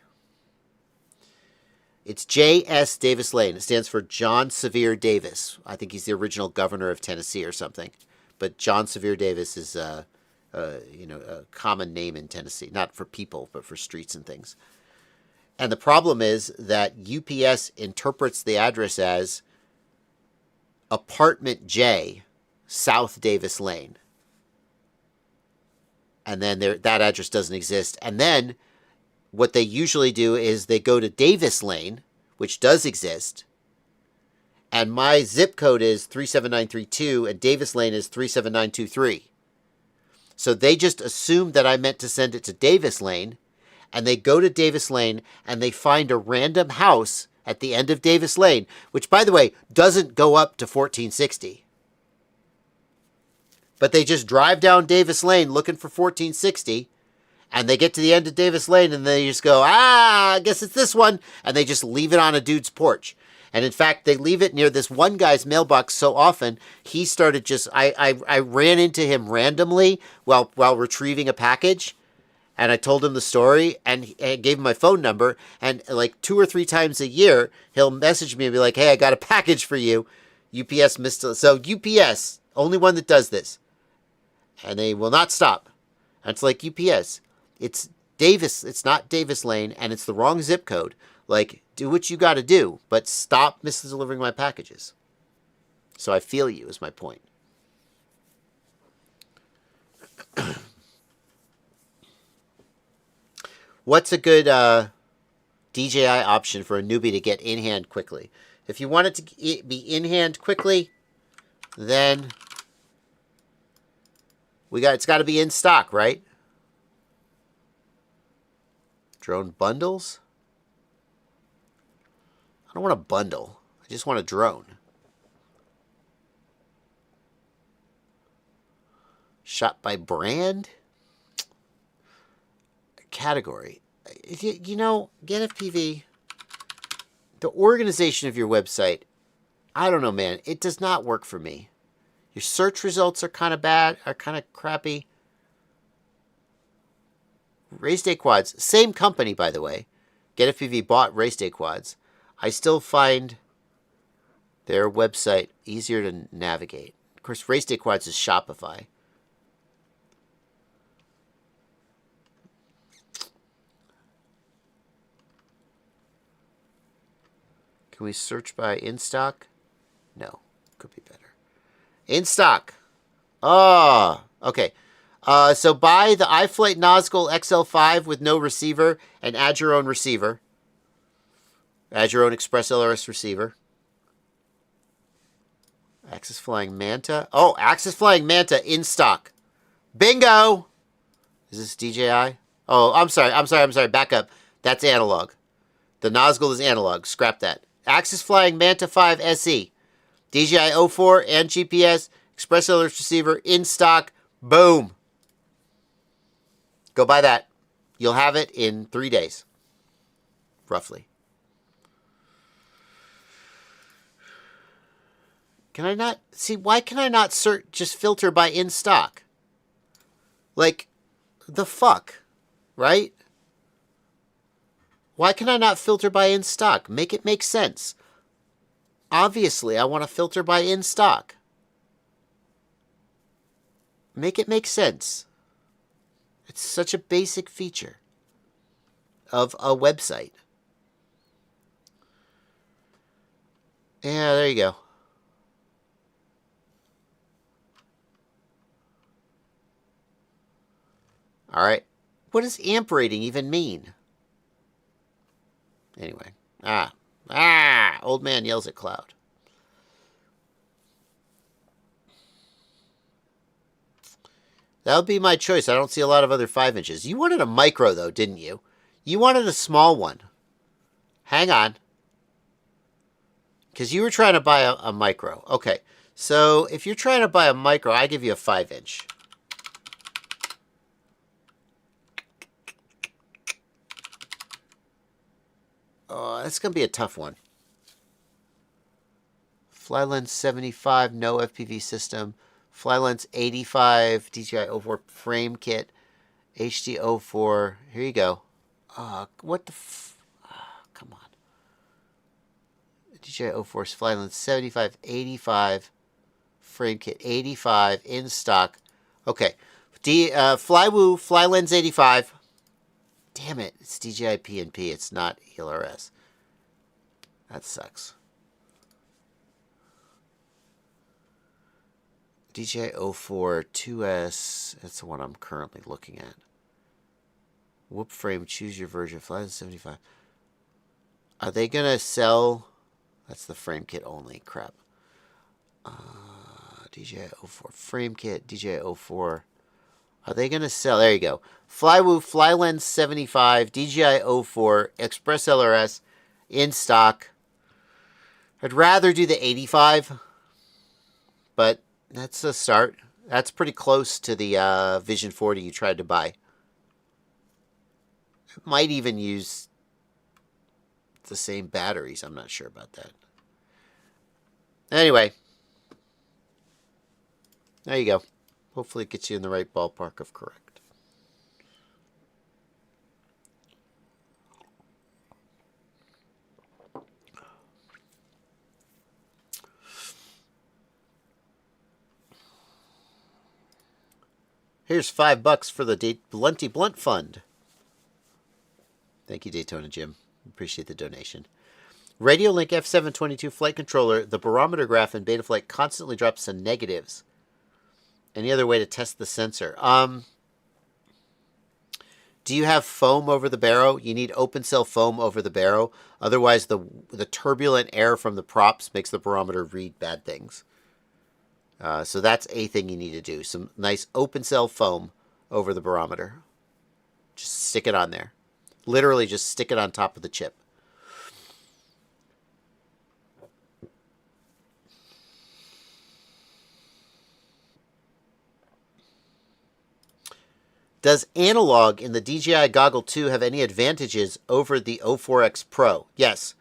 It's J.S. Davis Lane. It stands for John Sevier Davis. I think he's the original governor of Tennessee or something. But John Sevier Davis is a common name in Tennessee. Not for people, but for streets and things. And the problem is that UPS interprets the address as Apartment J, South Davis Lane. And then that address doesn't exist. And then what they usually do is they go to Davis Lane, which does exist. And my zip code is 37932, and Davis Lane is 37923. So they just assumed that I meant to send it to Davis Lane, and they go to Davis Lane, and they find a random house at the end of Davis Lane, which, by the way, doesn't go up to 1460. But they just drive down Davis Lane looking for 1460, and they get to the end of Davis Lane, and they just go, I guess it's this one, and they just leave it on a dude's porch. And in fact, they leave it near this one guy's mailbox so often, he started just, I ran into him randomly while retrieving a package, and I told him the story, and gave him my phone number, and like 2 or 3 times a year, he'll message me and be like, hey, I got a package for you. UPS missed it. So UPS, only one that does this. And they will not stop. And it's like, UPS, it's Davis, it's not Davis Lane, and it's the wrong zip code. Like, do what you got to do, but stop misdelivering my packages. So I feel you, is my point. What's a good DJI option for a newbie to get in hand quickly? If you want it to be in hand quickly, then it's got to be in stock, right? Drone bundles? I don't want a bundle. I just want a drone. Shot by brand? Category. You know, BetaFPV, the organization of your website, I don't know, man. It does not work for me. Your search results are kind of bad, are kind of crappy. Race Day Quads, same company, by the way. BetaFPV bought Race Day Quads. I still find their website easier to navigate. Of course, Race Day Quads is Shopify. Can we search by in stock? No, could be better. In stock. Oh, okay. So buy the iFlight Nazgul XL5 with no receiver and add your own receiver. Add your own Express LRS receiver. Axis Flying Manta. Oh, Axis Flying Manta in stock. Bingo! Is this DJI? Oh, I'm sorry. Back up. That's analog. The Nazgul is analog. Scrap that. Axis Flying Manta 5 SE. DJI 04 and GPS. Express LRS receiver in stock. Boom. Go buy that. You'll have it in 3 days. Roughly. Can I not... See, why can I not just filter by in stock? Like, the fuck? Right? Why can I not filter by in stock? Make it make sense. Obviously, I want to filter by in stock. Make it make sense. It's such a basic feature of a website. Yeah, there you go. All right. What does amp rating even mean? Anyway. Old man yells at cloud. That would be my choice. I don't see a lot of other 5 inches. You wanted a micro, though, didn't you? You wanted a small one. Hang on. Because you were trying to buy a micro. Okay. So, if you're trying to buy a micro, I give you a 5-inch. Oh, that's going to be a tough one. Flylens 75, no FPV system. Flylens 85, DJI 04 frame kit. HD04. Here you go. What the come on. DJI 04 Flylens 75, 85. Frame kit 85 in stock. Okay. Flywoo Flylens 85. Damn it. It's DJI PNP. It's not ELRS. That sucks. DJI 04 2S. That's the one I'm currently looking at. Whoop frame. Choose your version. Flylens 75. Are they going to sell... That's the frame kit only. Crap. DJI 04 frame kit. DJI 04... Are they going to sell? There you go. Flywoo Flylens 75, DJI 04, Express LRS in stock. I'd rather do the 85, but that's a start. That's pretty close to the Vision 40 you tried to buy. It might even use the same batteries. I'm not sure about that. Anyway, there you go. Hopefully it gets you in the right ballpark of correct. Here's $5 for the Blunty Blunt Fund. Thank you, Daytona Jim. Appreciate the donation. Radiolink F722 flight controller. The barometer graph in Betaflight constantly drops to negatives. Any other way to test the sensor? Do you have foam over the barrel? You need open cell foam over the barrel. Otherwise, the turbulent air from the props makes the barometer read bad things. So that's a thing you need to do. Some nice open cell foam over the barometer. Just stick it on there. Literally just stick it on top of the chip. Does analog in the DJI Goggle 2 have any advantages over the 04X Pro? Yes.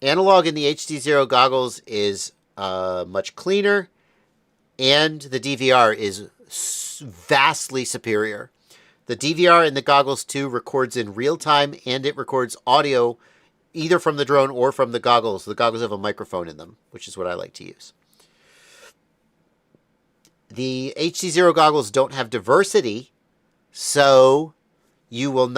Analog in the HDZero goggles is much cleaner, and the DVR is vastly superior. The DVR in the Goggles 2 records in real time, and it records audio either from the drone or from the goggles. The goggles have a microphone in them, which is what I like to use. The HDZero goggles don't have diversity, so you will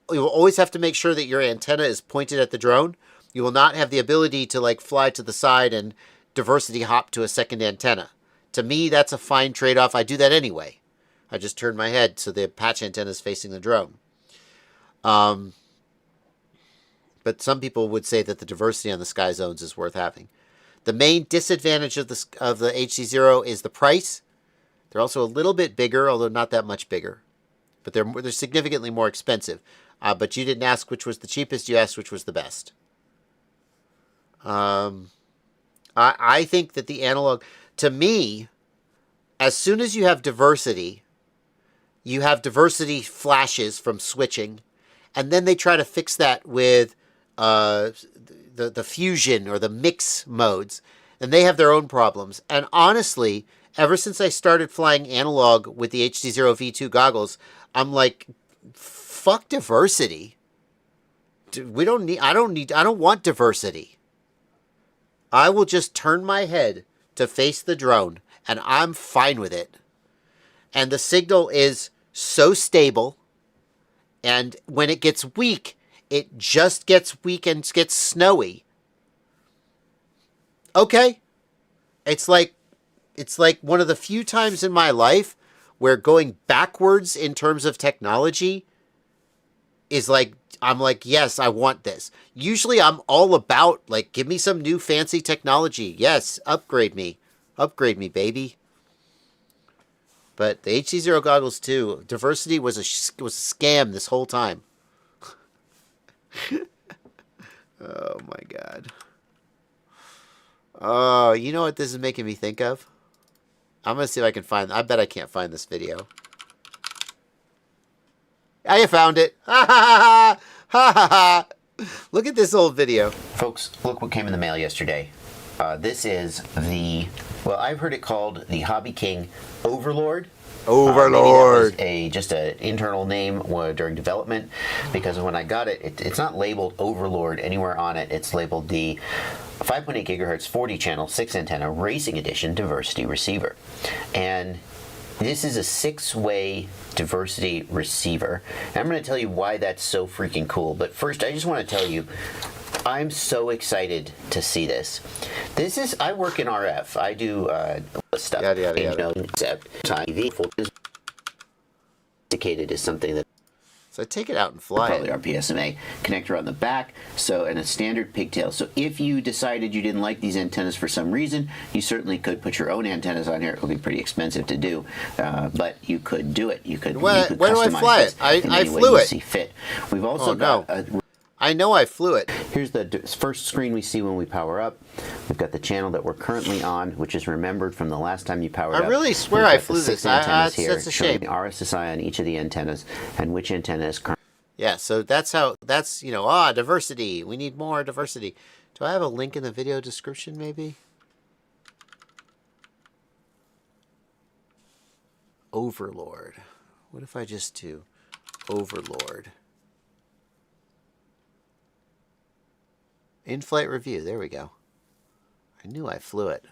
always have to make sure that your antenna is pointed at the drone. You will not have the ability to like fly to the side and diversity hop to a second antenna. To me, that's a fine trade-off. I do that anyway. I just turn my head so the patch antenna is facing the drone. But some people would say that the diversity on the Skyzones is worth having. The main disadvantage of the HDZero is the price. They're also a little bit bigger, although not that much bigger. But they're significantly more expensive. But you didn't ask which was the cheapest. You asked which was the best. I think that the analog, to me, as soon as you have diversity flashes from switching, and then they try to fix that with the fusion or the mix modes, and they have their own problems. And honestly, ever since I started flying analog with the HDZero V2 goggles, I'm like, fuck diversity. I don't want diversity. I will just turn my head to face the drone, and I'm fine with it. And the signal is so stable, and when it gets weak, it just gets weak and gets snowy. Okay. It's like one of the few times in my life where going backwards in terms of technology is like, I'm like, yes, I want this. Usually I'm all about, like, give me some new fancy technology. Yes, upgrade me. Upgrade me, baby. But the HDZero goggles, too. Diversity was a scam this whole time. Oh, my God. Oh, you know what this is making me think of? I'm going to see if I can find... I bet I can't find this video. I found it. Ha ha ha ha ha ha. Look at this old video. Folks, look what came in the mail yesterday. This is the, well, I've heard it called the Hobby King Overlord. Overlord. Maybe that was just an internal name during development, because when I got it, it's not labeled Overlord anywhere on it. It's labeled the 5.8 gigahertz 40 channel 6 antenna racing edition diversity receiver. And this is a 6-way diversity receiver. And I'm going to tell you why that's so freaking cool. But first, I just want to tell you, I'm so excited to see this. This is, I work in RF. I do stuff. Yada, yada, yada. Indicated is something that, So I take it out and fly probably it. our PSMA connector on the back, so, and a standard pigtail. So if you decided you didn't like these antennas for some reason, you certainly could put your own antennas on here. It would be pretty expensive to do, but you could do it. You could. Where do I fly it? I flew it. See fit. We've also got. I know I flew it. Here's the first screen we see when we power up. We've got the channel that we're currently on, which is remembered from the last time you powered up. I really swear I flew this. Antennas here, that's a shame. showing the RSSI on each of the antennas and which antenna is current. Yeah, so that's, you know, diversity. We need more diversity. Do I have a link in the video description, maybe? Overlord. What if I just do Overlord? In-flight review. There we go. I knew I flew it.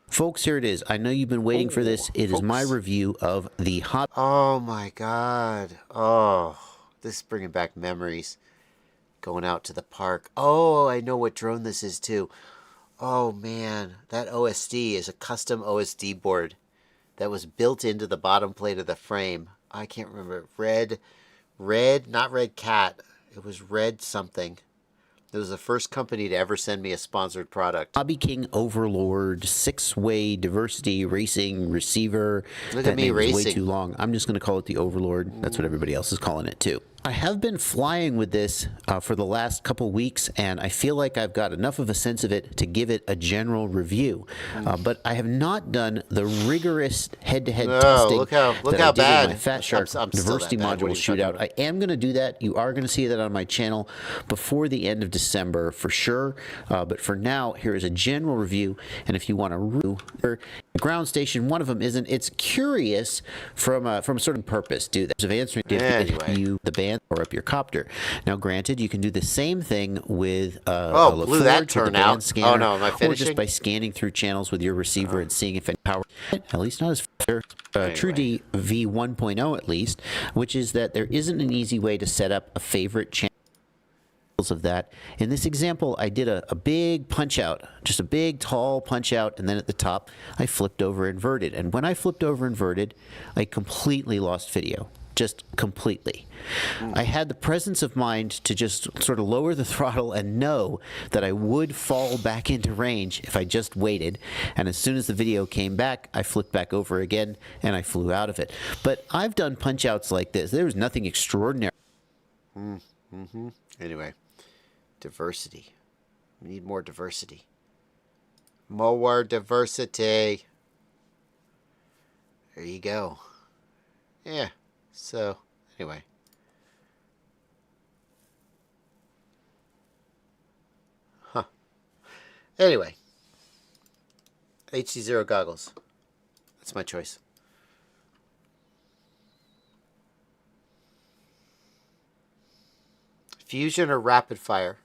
Folks, here it is. I know you've been waiting for this. It is my review of the Hobby. Oh my God. Oh, this is bringing back memories. Going out to the park. Oh, I know what drone this is too. Oh man, that OSD is a custom OSD board that was built into the bottom plate of the frame. I can't remember. Red, not Red Cat. It was Red something. It was the first company to ever send me a sponsored product. Hobby King Overlord 6-way diversity racing receiver. Look at me racing. Way too long. I'm just going to call it the Overlord. That's what everybody else is calling it too. I have been flying with this for the last couple weeks, and I feel like I've got enough of a sense of it to give it a general review. But I have not done the rigorous head-to-head testing. Look how that bad. I did with my Fat Shark diversity module shootout. I am going to do that. You are going to see that on my channel before the end of December for sure. But for now, here is a general review. And if you want to review ground station, one of them isn't. It's curious from a certain purpose. Do that of answering you the band or up your copter. Now, granted, you can do the same thing with blew that turnout. Scanner, oh no, am I finishing? Or just by scanning through channels with your receiver and seeing if any power. At least not as far. TrueD V1.0 at least, which is that there isn't an easy way to set up a favorite channel of that. In this example, I did a big punch out, just a big tall punch out, and then at the top I flipped over inverted. And when I flipped over inverted, I completely lost video. just completely. I had the presence of mind to just sort of lower the throttle and know that I would fall back into range if I just waited. And as soon as the video came back, I flipped back over again and I flew out of it. But I've done punch outs like this. There was nothing extraordinary. Anyway, diversity. We need more diversity. More diversity. There you go. Yeah. So, anyway. Anyway. HDZero goggles. That's my choice. Fusion or rapidFIRE?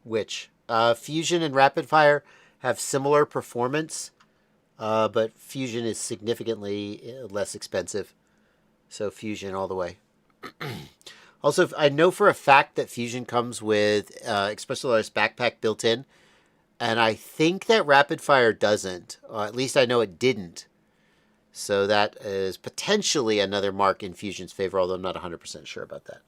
Which? Fusion and rapidFIRE have similar performance, but Fusion is significantly less expensive. So Fusion all the way. Also, I know for a fact that Fusion comes with Express LRS backpack built in, and I think that rapidFIRE doesn't. Or at least I know it didn't. So that is potentially another mark in Fusion's favor, although I'm not 100% sure about that.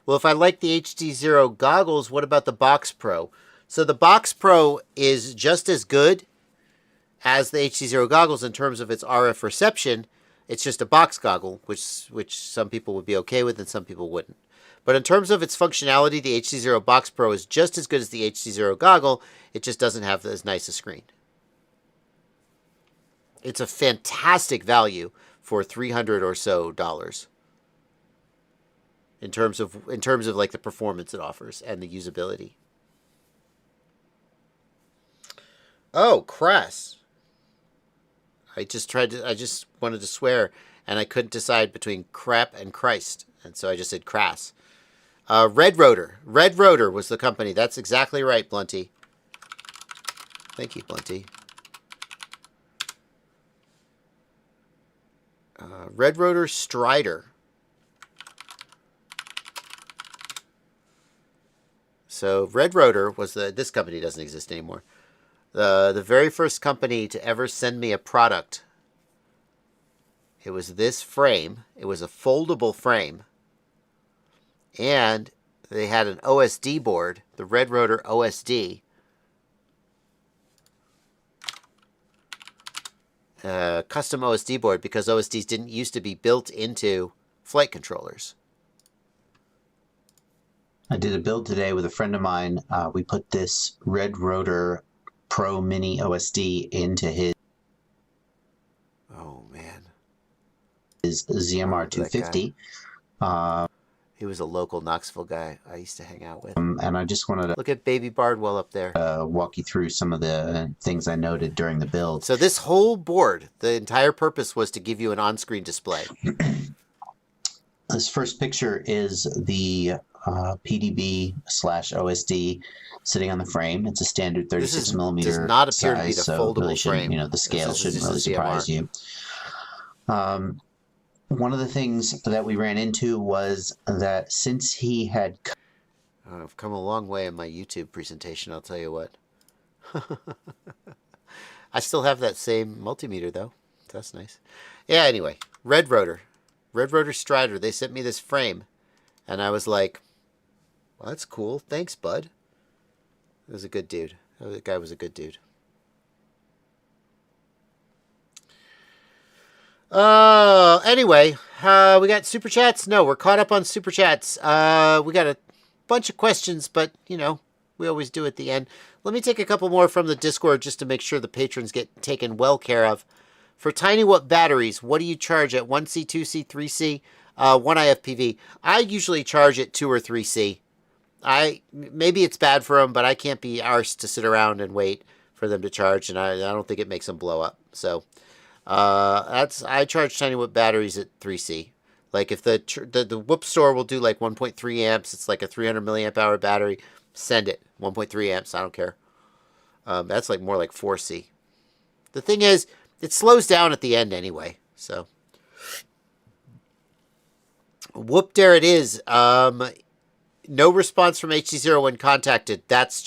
Well, if I like the HDZero goggles, what about the BoxPro? So the BoxPro is just as good as the HDZero goggles in terms of its RF reception. It's just a box goggle, which some people would be okay with and some people wouldn't. But in terms of its functionality, the HDZero BoxPro is just as good as the HDZero goggle. It just doesn't have as nice a screen. It's a fantastic value for $300 or so. In terms of like the performance it offers and the usability. Oh, crass. I just wanted to swear and I couldn't decide between crap and Christ. And so I just said crass. Red Rotor. Red Rotor was the company. That's exactly right, Blunty. Thank you, Blunty. Red Rotor Strider. So Red Rotor was this company doesn't exist anymore. The very first company to ever send me a product. It was this frame. It was a foldable frame. And they had an OSD board, the Red Rotor OSD. Custom OSD board because OSDs didn't used to be built into flight controllers. I did a build today with a friend of mine. We put this Red Rotor Pro Mini OSD into his ZMR 250. He was a local Knoxville guy I used to hang out with. And I just wanted to look at baby Bardwell up there. Walk you through some of the things I noted during the build. So this whole board, the entire purpose was to give you an on-screen display. This first picture is the PDB/OSD sitting on the frame. It's a standard 36 millimeter does not appear size, to be the so foldable really frame. the scale shouldn't really surprise you. One of the things that we ran into was that since he had... I've come a long way in my YouTube presentation, I'll tell you what. I still have that same multimeter, though. That's nice. Yeah, anyway, Red Rotor. Red Rotor Strider. They sent me this frame, and I was like, well, that's cool. Thanks, bud. It was a good dude. The guy was a good dude. Anyway, we got super chats. No, we're caught up on super chats. We got a bunch of questions, but we always do at the end. Let me take a couple more from the Discord just to make sure the patrons get taken well care of. For tiny watt batteries, what do you charge at 1C, 2C, 3C, 1IFPV? I usually charge at 2 or 3C. Maybe it's bad for them, but I can't be arsed to sit around and wait for them to charge, and I don't think it makes them blow up. So I charge tiny watt batteries at 3C. Like if the Whoop store will do like 1.3 amps, it's like a 300 milliamp hour battery. Send it 1.3 amps. I don't care. That's like more like 4C. The thing is, it slows down at the end anyway. So whoop, there it is. No response from HDZero when contacted. That's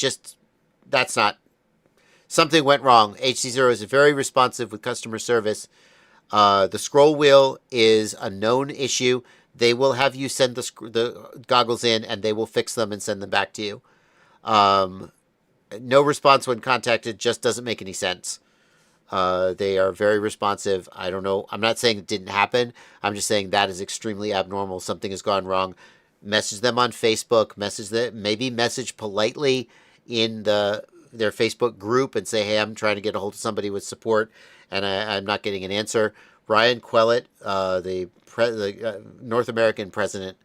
not something went wrong. HDZero is very responsive with customer service. The scroll wheel is a known issue. They will have you send the goggles in, and they will fix them and send them back to you. No response when contacted just doesn't make any sense. They are very responsive. I don't know. I'm not saying it didn't happen. I'm just saying that is extremely abnormal. Something has gone wrong. Message them on Facebook. Maybe message politely in their Facebook group and say, hey, I'm trying to get a hold of somebody with support, and I'm not getting an answer. Ryan Quellet, the North American president,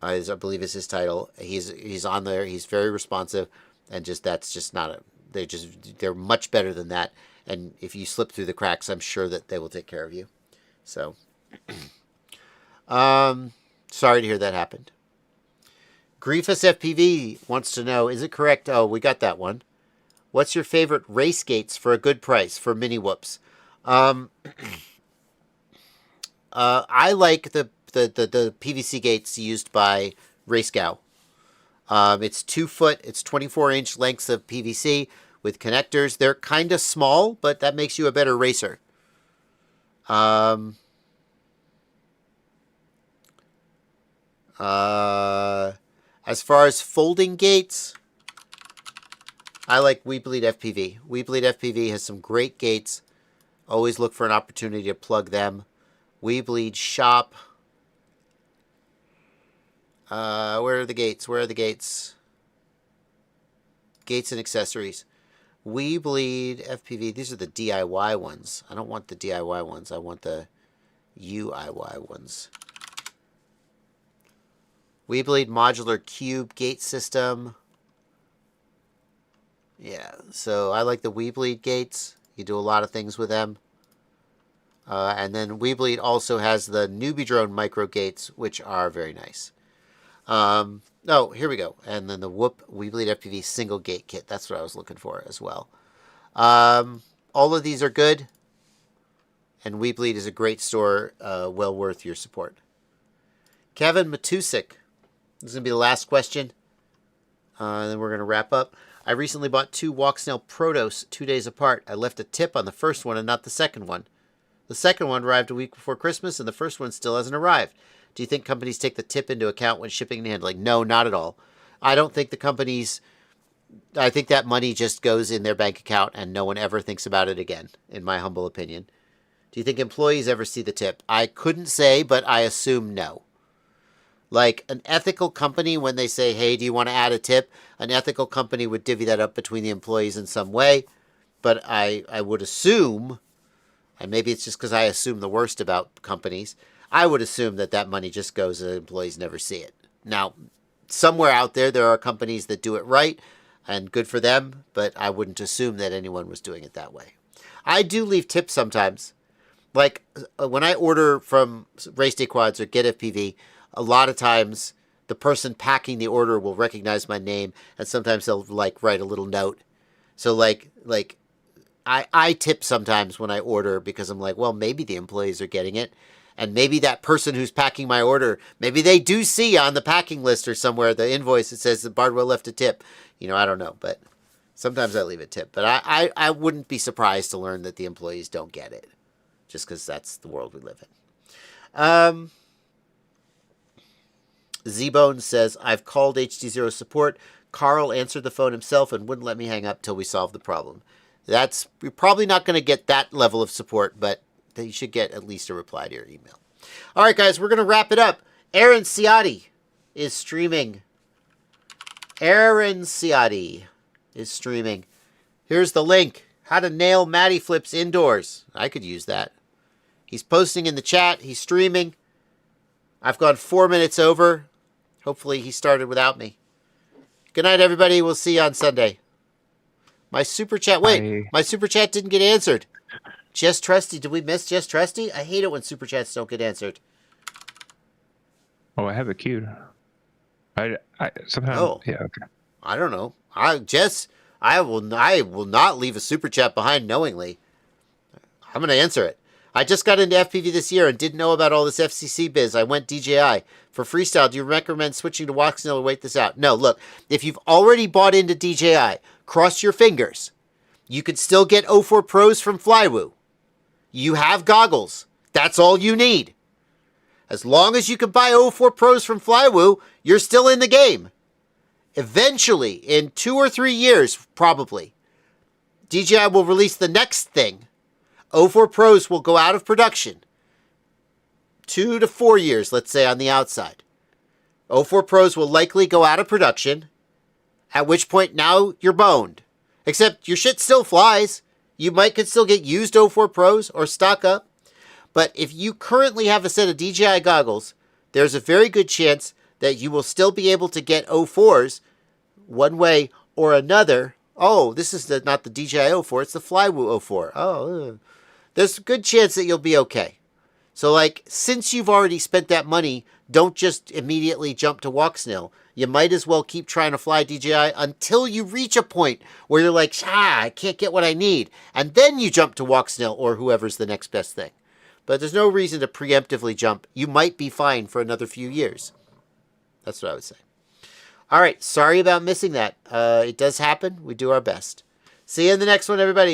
I believe is his title. He's on there. He's very responsive, and that's just not they're much better than that. And if you slip through the cracks, I'm sure that they will take care of you. So, sorry to hear that happened. Griefus FPV wants to know, is it correct? Oh, we got that one. What's your favorite race gates for a good price for mini whoops? I like the PVC gates used by RaceGow. It's 2 foot, it's 24-inch lengths of PVC with connectors. They're kind of small, but that makes you a better racer. As far as folding gates, I like We Bleed FPV. We Bleed FPV has some great gates. Always look for an opportunity to plug them. We Bleed Shop. Where are the gates? Where are the gates? Gates and accessories. We Bleed FPV. These are the DIY ones. I don't want the DIY ones. I want the UIY ones. We Bleed Modular Cube Gate System. Yeah, so I like the We Bleed gates. You do a lot of things with them. And then We Bleed also has the Newbie Drone micro gates, which are very nice. Oh, here we go. And then the We Bleed FPV single gate kit. That's what I was looking for as well. All of these are good. And We Bleed is a great store, well worth your support. Kevin Matusik. This is going to be the last question. And then we're going to wrap up. I recently bought 2 Walksnail Protos 2 days apart. I left a tip on the first one and not the second one. The second one arrived a week before Christmas, and the first one still hasn't arrived. Do you think companies take the tip into account when shipping and handling? No, not at all. I don't think the companies... I think that money just goes in their bank account and no one ever thinks about it again, in my humble opinion. Do you think employees ever see the tip? I couldn't say, but I assume no. Like an ethical company, when they say, hey, do you want to add a tip? An ethical company would divvy that up between the employees in some way. But I would assume, and maybe it's just because I assume the worst about companies, I would assume that that money just goes and employees never see it. Now, somewhere out there are companies that do it right, and good for them, but I wouldn't assume that anyone was doing it that way. I do leave tips sometimes. Like when I order from Race Day Quads or Get FPV, a lot of times the person packing the order will recognize my name, and sometimes they'll like write a little note. So like I tip sometimes when I order because I'm like, well, maybe the employees are getting it. And maybe that person who's packing my order, maybe they do see on the packing list or somewhere the invoice that says that Bardwell left a tip. You know, I don't know, but sometimes I leave a tip. But I wouldn't be surprised to learn that the employees don't get it, just because that's the world we live in. Z-Bone says, I've called HDZero support. Carl answered the phone himself and wouldn't let me hang up till we solved the problem. You're probably not going to get that level of support, but you should get at least a reply to your email. All right, guys, we're going to wrap it up. Aaron Ciotti is streaming. Here's the link. How to nail Matty flips indoors. I could use that. He's posting in the chat. He's streaming. I've gone 4 minutes over. Hopefully he started without me. Good night, everybody. We'll see you on Sunday. My super chat. Wait, my super chat didn't get answered. Jess Trusty. Did we miss Jess Trusty? I hate it when super chats don't get answered. Oh, I have it queued. I somehow. Oh, yeah. Okay. I don't know. Jess, I will not leave a super chat behind knowingly. I'm going to answer it. I just got into FPV this year and didn't know about all this FCC biz. I went DJI. For freestyle, do you recommend switching to Walksnail or wait this out? No, look, if you've already bought into DJI, cross your fingers. You could still get 04 Pros from Flywoo. You have goggles. That's all you need. As long as you can buy 04 Pros from Flywoo, you're still in the game. Eventually, in 2 or 3 years, probably, DJI will release the next thing. 04 Pros will go out of production. 2 to 4 years, let's say, on the outside. 04 Pros will likely go out of production, at which point now you're boned. Except your shit still flies. You could still get used 04 Pros or stock up. But if you currently have a set of DJI goggles, there's a very good chance that you will still be able to get 04s one way or another. Oh, this is not the DJI 04, it's the Flywoo 04. Oh, there's a good chance that you'll be okay. So, like, since you've already spent that money, don't just immediately jump to Walksnail. You might as well keep trying to fly DJI until you reach a point where you're like, I can't get what I need. And then you jump to Walksnail or whoever's the next best thing. But there's no reason to preemptively jump. You might be fine for another few years. That's what I would say. All right, sorry about missing that. It does happen. We do our best. See you in the next one, everybody.